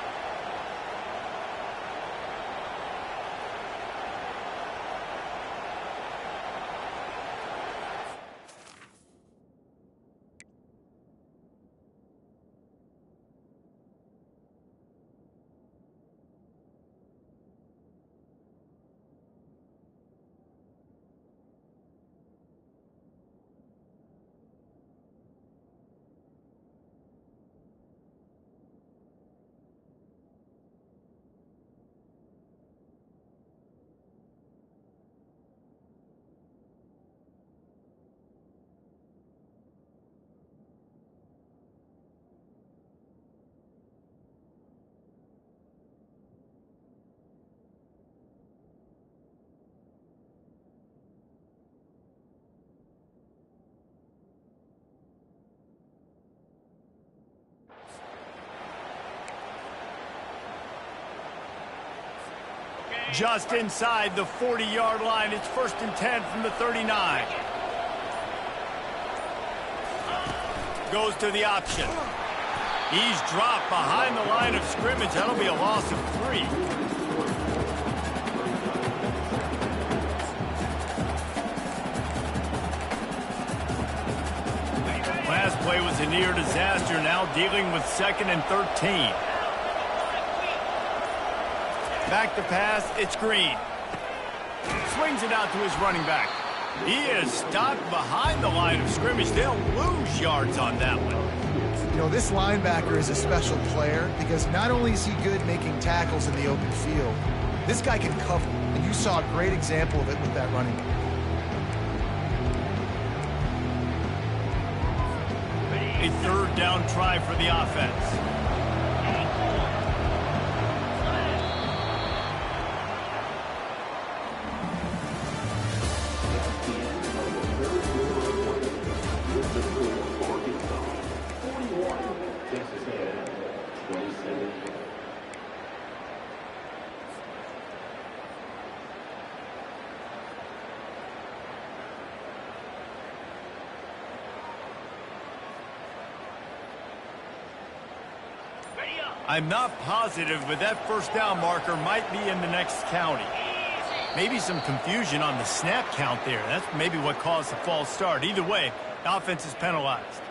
Just inside the 40-yard line. It's 1st and 10 from the 39. Goes to the option. He's dropped behind the line of scrimmage. That'll be a loss of 3. Last play was a near disaster. Now dealing with 2nd and 13. Back to pass, it's Green. Swings it out to his running back. He is stopped behind the line of scrimmage. They'll lose yards on that one. You know, this linebacker is a special player because not only is he good making tackles in the open field, this guy can cover. And you saw a great example of it with that running back. A 3rd down try for the offense. I'm not positive, but that first down marker might be in the next county. Maybe some confusion on the snap count there. That's maybe what caused the false start. Either way, the offense is penalized.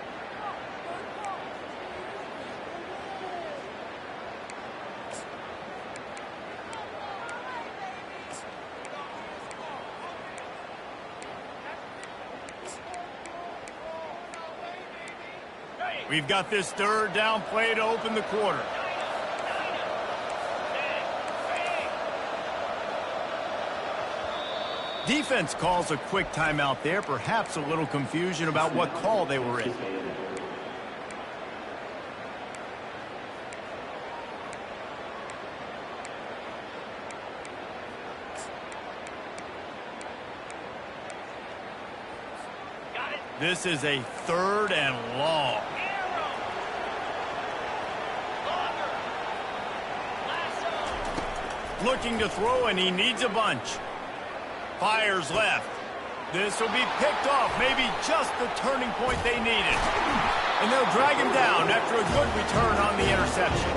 We've got this third down play to open the quarter. Defense calls a quick timeout there, perhaps a little confusion about what call they were in. This is a third and long. Looking to throw, and he needs a bunch. Fires left. This will be picked off, maybe just the turning point they needed. And they'll drag him down after a good return on the interception.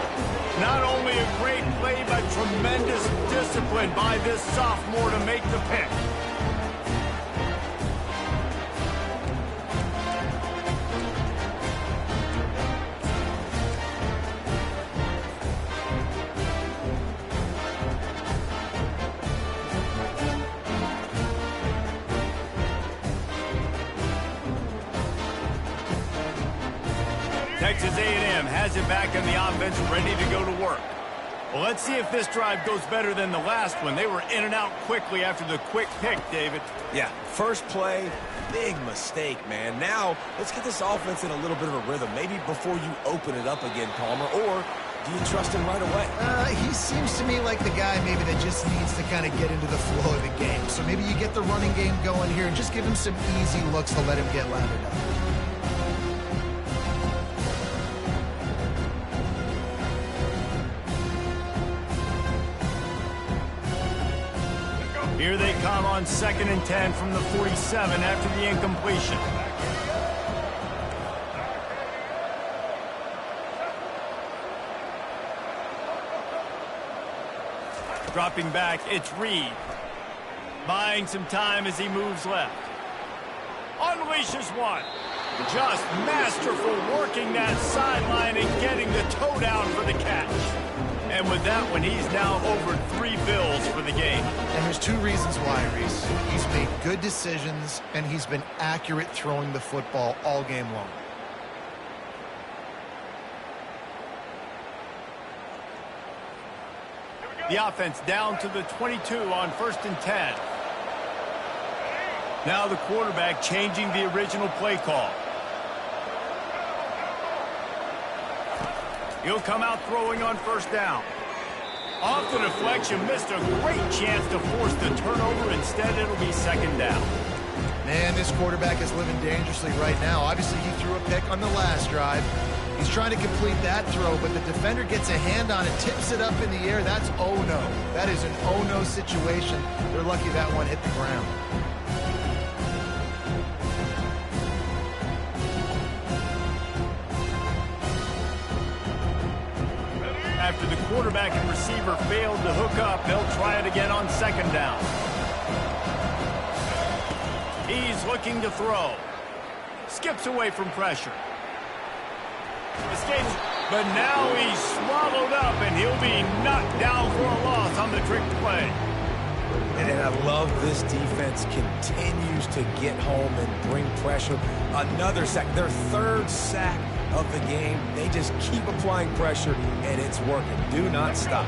Not only a great play, but tremendous discipline by this sophomore to make the pick. Texas A&M has it back in the offense, ready to go to work. Well, let's see if this drive goes better than the last one. They were in and out quickly after the quick pick, David. Yeah, first play, big mistake, man. Now, let's get this offense in a little bit of a rhythm. Maybe before you open it up again, Palmer, or do you trust him right away? He seems to me like the guy maybe that just needs to kind of get into the flow of the game. So maybe you get the running game going here and just give him some easy looks to let him get lathered up. Here they come on 2nd and 10 from the 47 after the incompletion. Dropping back, it's Reed. Buying some time as he moves left. Unleashes one. Just masterful working that sideline and getting the toe down for the catch. And with that one, he's now over 3 bills for the game. And there's 2 reasons why, Reese. He's made good decisions, and he's been accurate throwing the football all game long. The offense down to the 22 on 1st and 10. Now the quarterback changing the original play call. He'll come out throwing on 1st down. Off the deflection, missed a great chance to force the turnover. Instead, it'll be 2nd down. Man, this quarterback is living dangerously right now. Obviously, he threw a pick on the last drive. He's trying to complete that throw, but the defender gets a hand on it, tips it up in the air. That's oh-no. That is an oh-no situation. They're lucky that one hit the ground. After the quarterback and receiver failed to hook up, they'll try it again on 2nd down. He's looking to throw. Skips away from pressure. Escapes, but now he's swallowed up, and he'll be knocked down for a loss on the trick play. And I love this defense continues to get home and bring pressure. Another sack, their 3rd sack of the game. They just keep applying pressure, and it's working. Do not stop.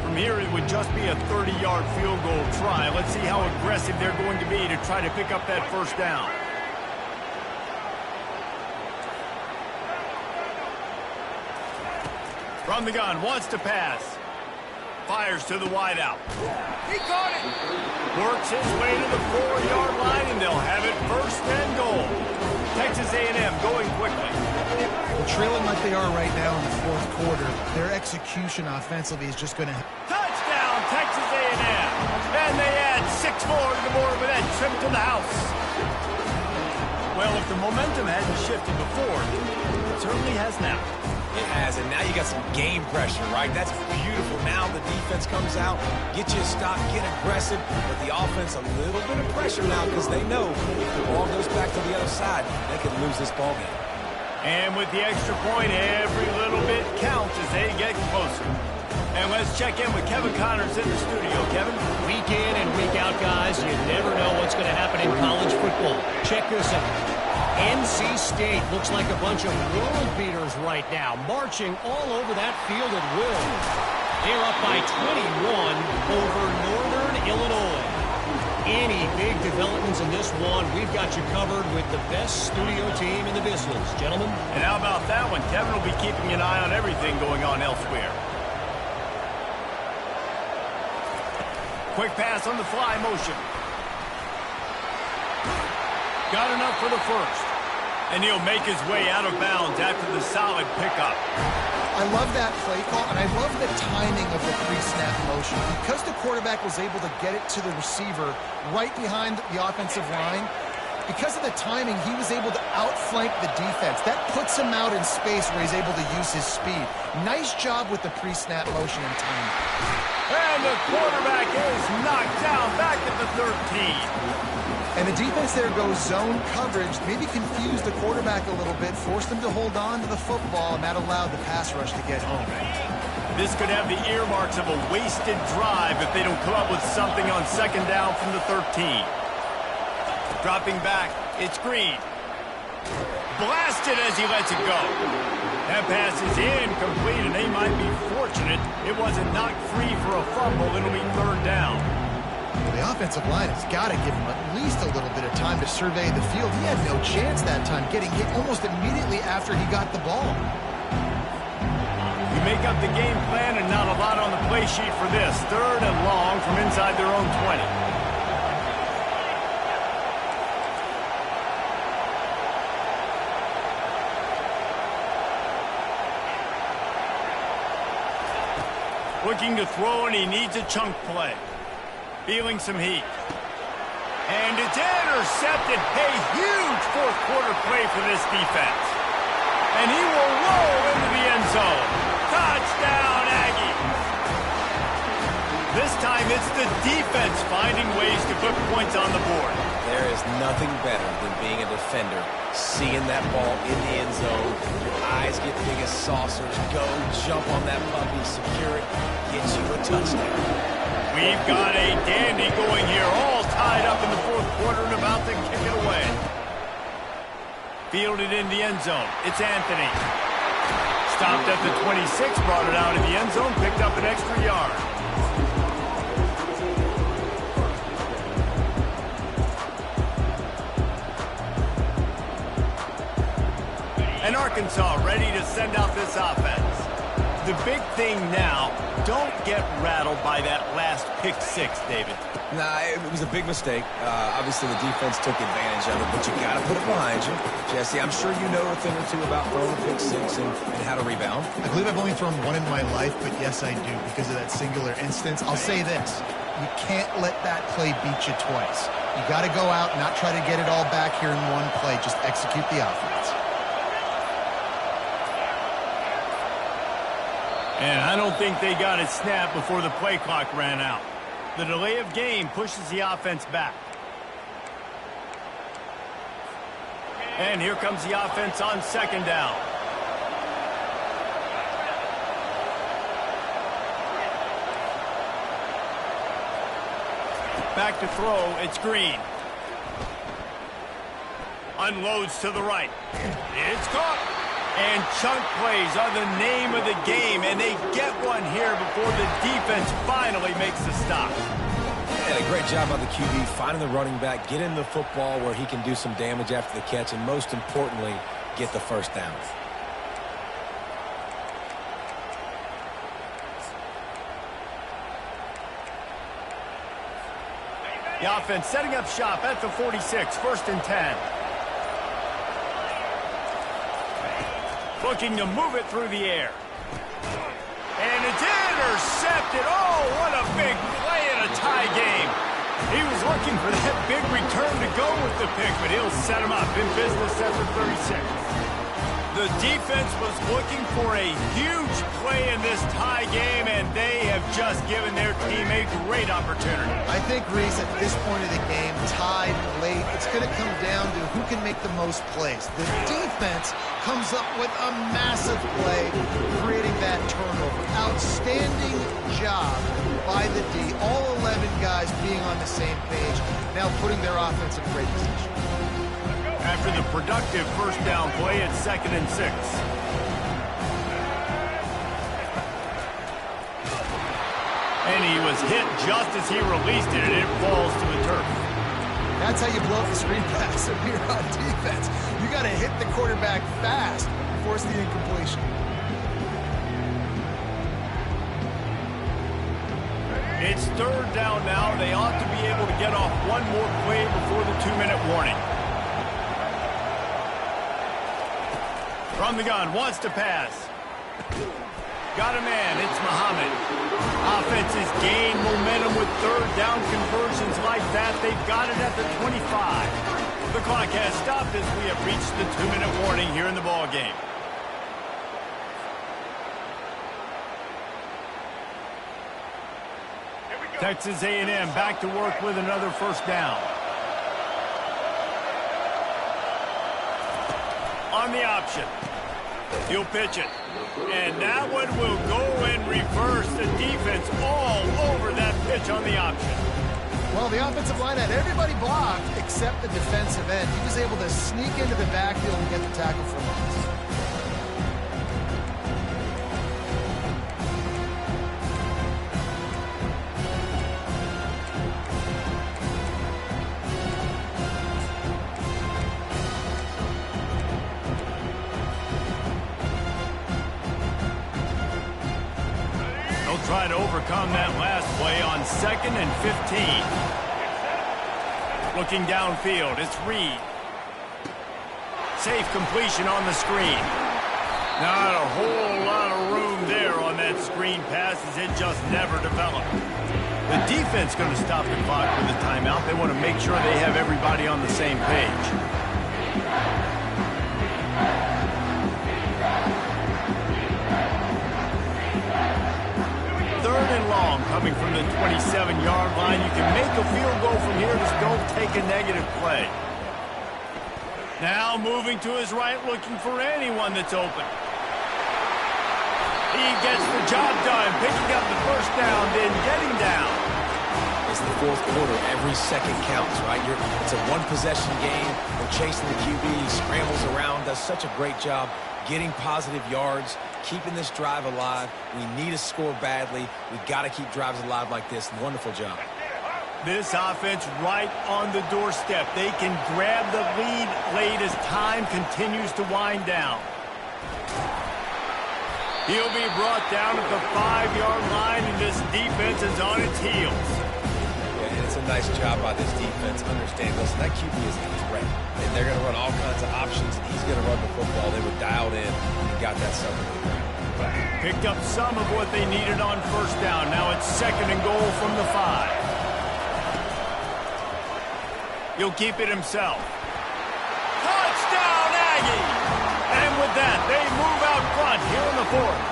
From here, it would just be a 30-yard field goal try. Let's see how aggressive they're going to be to try to pick up that 1st down. From the gun, wants to pass. Fires to the wideout. He caught it. Works his way to the 4-yard line, and they'll have it 1st and goal. Texas A&M going quickly. Well, trailing like they are right now in the 4th quarter, their execution offensively is just going to... Touchdown, Texas A&M. And they add 6 more to the board with that trip to the house. Well, if the momentum hadn't shifted before, it certainly has now. It has, and now you got some game pressure, right? That's beautiful. Now the defense comes out, get you a stop, get aggressive, but the offense a little bit of pressure now because they know if the ball goes back to the other side, they could lose this ball game. And with the extra point, every little bit counts as they get closer. And let's check in with Kevin Connors in the studio. Kevin? Week in and week out, guys, you never know what's going to happen in college football. Check this out. NC State looks like a bunch of world beaters right now, marching all over that field at will. They're up by 21 over Northern Illinois. Any big developments in this one, we've got you covered with the best studio team in the business, gentlemen. And how about that one? Kevin will be keeping an eye on everything going on elsewhere. Quick pass on the fly motion. Got enough for the first. And he'll make his way out of bounds after the solid pickup. I love that play call, and I love the timing of the pre-snap motion. Because the quarterback was able to get it to the receiver right behind the offensive line, because of the timing, he was able to outflank the defense. That puts him out in space where he's able to use his speed. Nice job with the pre-snap motion and timing. And the quarterback is knocked down back at the 13. And the defense there goes zone coverage, maybe confused the quarterback a little bit, forced him to hold on to the football, and that allowed the pass rush to get home. This could have the earmarks of a wasted drive if they don't come up with something on second down from the 13. Dropping back, it's Green. Blasted as he lets it go. That pass is incomplete, and they might be fortunate it wasn't knocked free for a fumble. It'll be third down. The offensive line has got to give him at least a little bit of time to survey the field. He had no chance that time, getting hit almost immediately after he got the ball. You make up the game plan and not a lot on the play sheet for this. Third and long from inside their own 20. Looking to throw, and he needs a chunk play. Feeling some heat. And it's intercepted. A huge fourth quarter play for this defense. And he will roll into the end zone. Touchdown, Aggie. This time it's the defense finding ways to put points on the board. There is nothing better than being a defender, seeing that ball in the end zone. Your eyes get big as saucers. Go, jump on that puppy, secure it, get you a touchdown. We've got a dandy going here, all tied up in the fourth quarter and about to kick it away. Fielded in the end zone. It's Anthony. Stopped at the 26, brought it out of the end zone, picked up an extra yard. And Arkansas ready to send out this offense. The big thing now, don't get rattled by that last pick six, David. Nah, it was a big mistake. Obviously, the defense took advantage of it, but you got to put it behind you. Jesse, I'm sure you know a thing or two about throwing a pick six and how to rebound. I believe I've only thrown one in my life, but yes, I do, because of that singular instance. I'll say this. You can't let that play beat you twice. You got to go out, not try to get it all back here in one play. Just execute the offense. And I don't think they got it snapped before the play clock ran out. The delay of game pushes the offense back. And here comes the offense on second down. Back to throw, it's Green. Unloads to the right. It's caught. And chunk plays are the name of the game, and they get one here before the defense finally makes the stop. And a great job by the QB finding the running back, getting the football where he can do some damage after the catch, and most importantly, get the first down. The offense setting up shop at the 46, first and 10. Looking to move it through the air. And it's intercepted. Oh, what a big play in a tie game. He was looking for that big return to go with the pick, but he'll set him up in business at the 36. The defense was looking for a huge play in this tie game, and they have just given their team a great opportunity. I think, Reese, at this point of the game, tied late, it's going to come down to who can make the most plays. The defense comes up with a massive play, creating that turnover. Outstanding job by the D. All 11 guys being on the same page, now putting their offense in great position. After the productive first down play, it's 2nd and 6. And he was hit just as he released it, and it falls to the turf. That's how you blow up the screen pass if you're on defense. You got to hit the quarterback fast and force the incompletion. It's 3rd down now. They ought to be able to get off one more play before the 2-minute warning. From the gun, wants to pass. Got a man, it's Muhammad. Offenses gain momentum with 3rd down conversions like that. They've got it at the 25. The clock has stopped as we have reached the 2-minute warning here in the ballgame. Texas A&M back to work with another first down. On the option. He'll pitch it. And that one will go in reverse. The defense all over that pitch on the option. Well, the offensive line had everybody blocked except the defensive end. He was able to sneak into the backfield and get the tackle for loss. Try to overcome that last play on 2nd and 15. Looking downfield, it's Reed. Safe completion on the screen. Not a whole lot of room there on that screen pass as it just never developed. The defense going to stop the clock with a timeout. They want to make sure they have everybody on the same page. 3rd and long coming from the 27-yard line. You can make a field goal from here. Just don't take a negative play. Now moving to his right, looking for anyone that's open. He gets the job done, picking up the first down, then getting down. It's the 4th quarter. Every second counts, right? It's a one-possession game. They're chasing the QB. He scrambles around, does such a great job getting positive yards, keeping this drive alive. We need a score badly. We've got to keep drives alive like this. Wonderful job. This offense right on the doorstep. They can grab the lead late as time continues to wind down. He'll be brought down at the 5-yard line, and this defense is on its heels. Yeah, and it's a nice job by this defense. Understand, listen, that QB is a threat. And they're going to run all kinds of options, and he's going to run the football. They were dialed in and got that something to the ground. Picked up some of what they needed on first down. Now it's 2nd and goal from the 5. He'll keep it himself. Touchdown, Aggie! And with that, they move out front here in the 4th.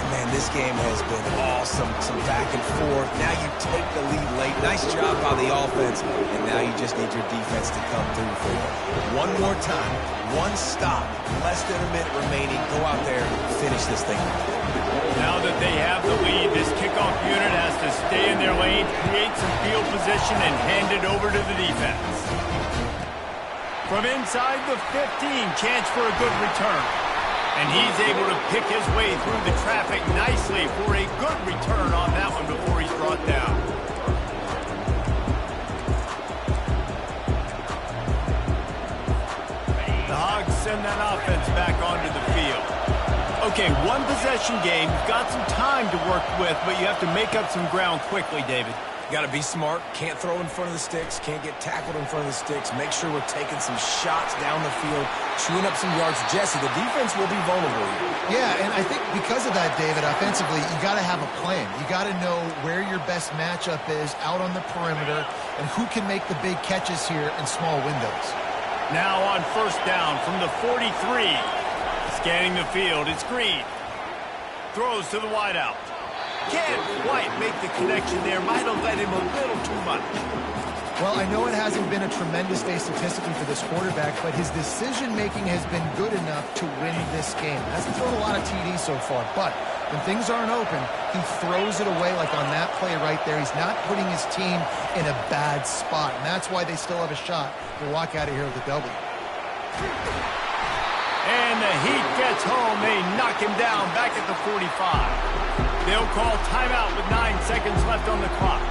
Man, this game has been awesome. Some back and forth. Now you take the lead late. Nice job by the offense. And now you just need your defense to come through for you. One more time. One stop. Less than a minute remaining. Go out there and finish this thing. Now that they have the lead, this kickoff unit has to stay in their lane, create some field position, and hand it over to the defense. From inside the 15, chance for a good return. And he's able to pick his way through the traffic nicely for a good return on that one before he's brought down. The Hogs send that offense back onto the field. Okay, one possession game. You've got some time to work with, but you have to make up some ground quickly, David. Got to be smart. Can't throw in front of the sticks. Can't get tackled in front of the sticks. Make sure we're taking some shots down the field, chewing up some yards. Jesse, the defense will be vulnerable here. Yeah, and I think because of that, David, offensively, you got to have a plan. You got to know where your best matchup is out on the perimeter and who can make the big catches here in small windows. Now on first down from the 43. Scanning the field, it's Green. Throws to the wideout. Can't quite make the connection there. Might have led him a little too much. Well, I know it hasn't been a tremendous day statistically for this quarterback, but his decision-making has been good enough to win this game. Hasn't thrown a lot of TDs so far, but when things aren't open, he throws it away like on that play right there. He's not putting his team in a bad spot, and that's why they still have a shot to walk out of here with a W. And the Heat gets home. They knock him down back at the 45. They'll call timeout with 9 seconds left on the clock.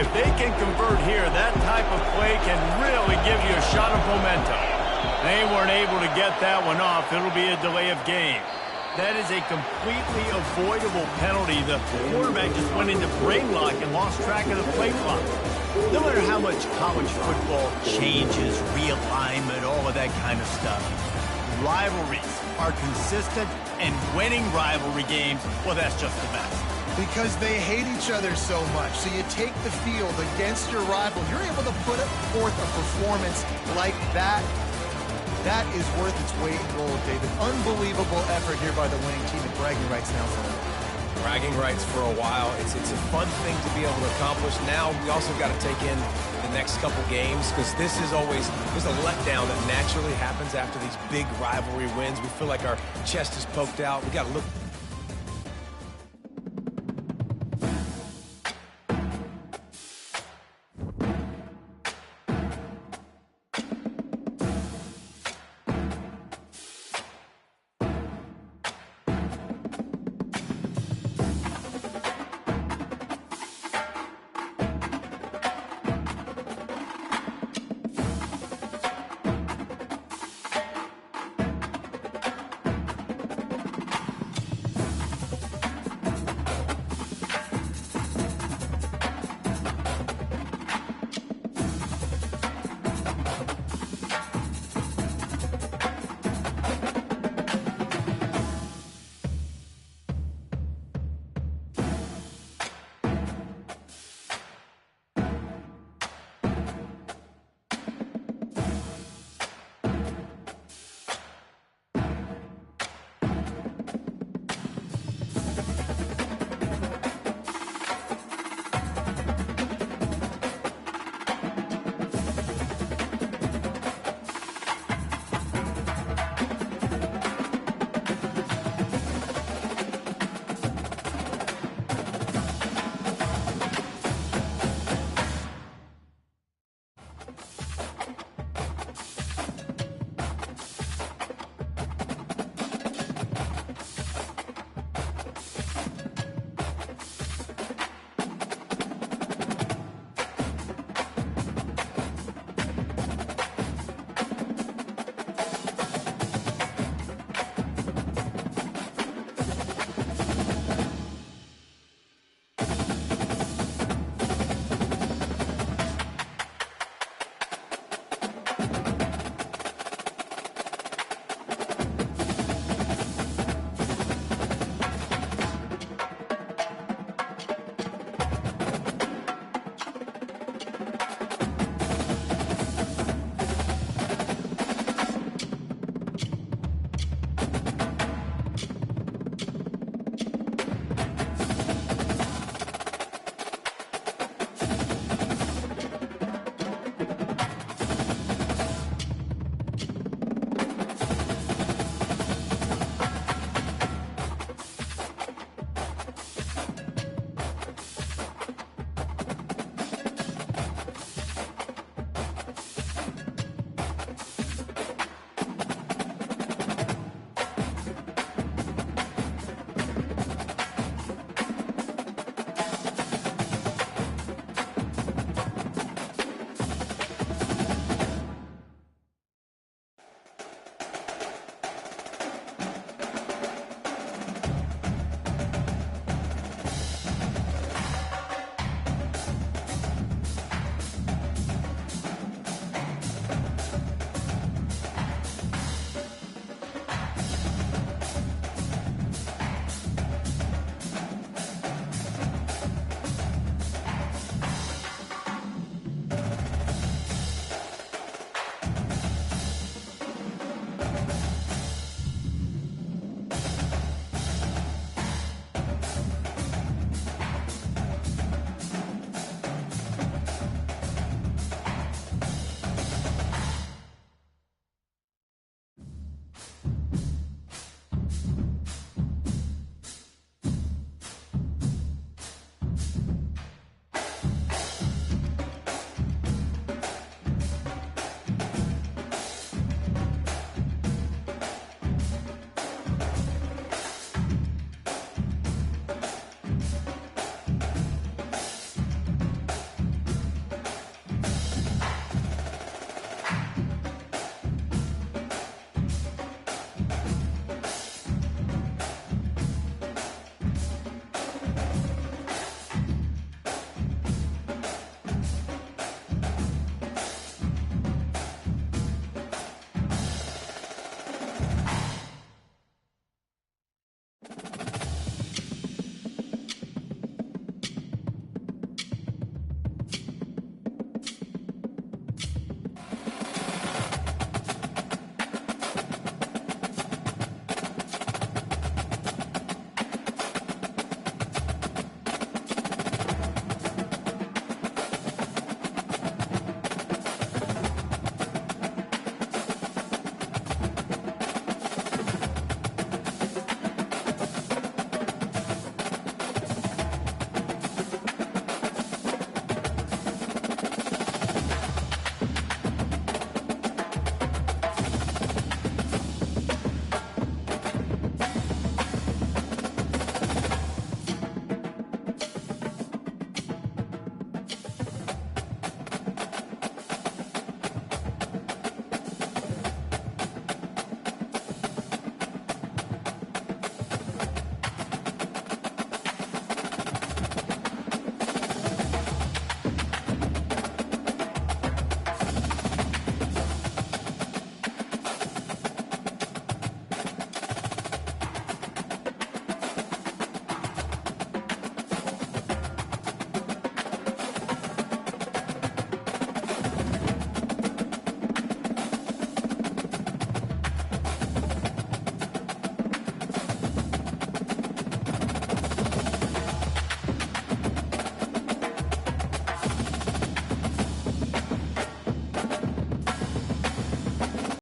If they can convert here, that type of play can really give you a shot of momentum. They weren't able to get that one off. It'll be a delay of game. That is a completely avoidable penalty. The quarterback just went into brain lock and lost track of the play clock. No matter how much college football changes, realignment, all of that kind of stuff, rivalries are consistent, and winning rivalry games, well, that's just the best. Because they hate each other so much. So you take the field against your rival. You're able to put forth a performance like that. That is worth its weight in gold, David. Unbelievable effort here by the winning team, and bragging rights now for them. Bragging rights for a while. It's a fun thing to be able to accomplish. Now we also got to take in the next couple games, because this is always, there's a letdown that naturally happens after these big rivalry wins. We feel like our chest is poked out. We got to look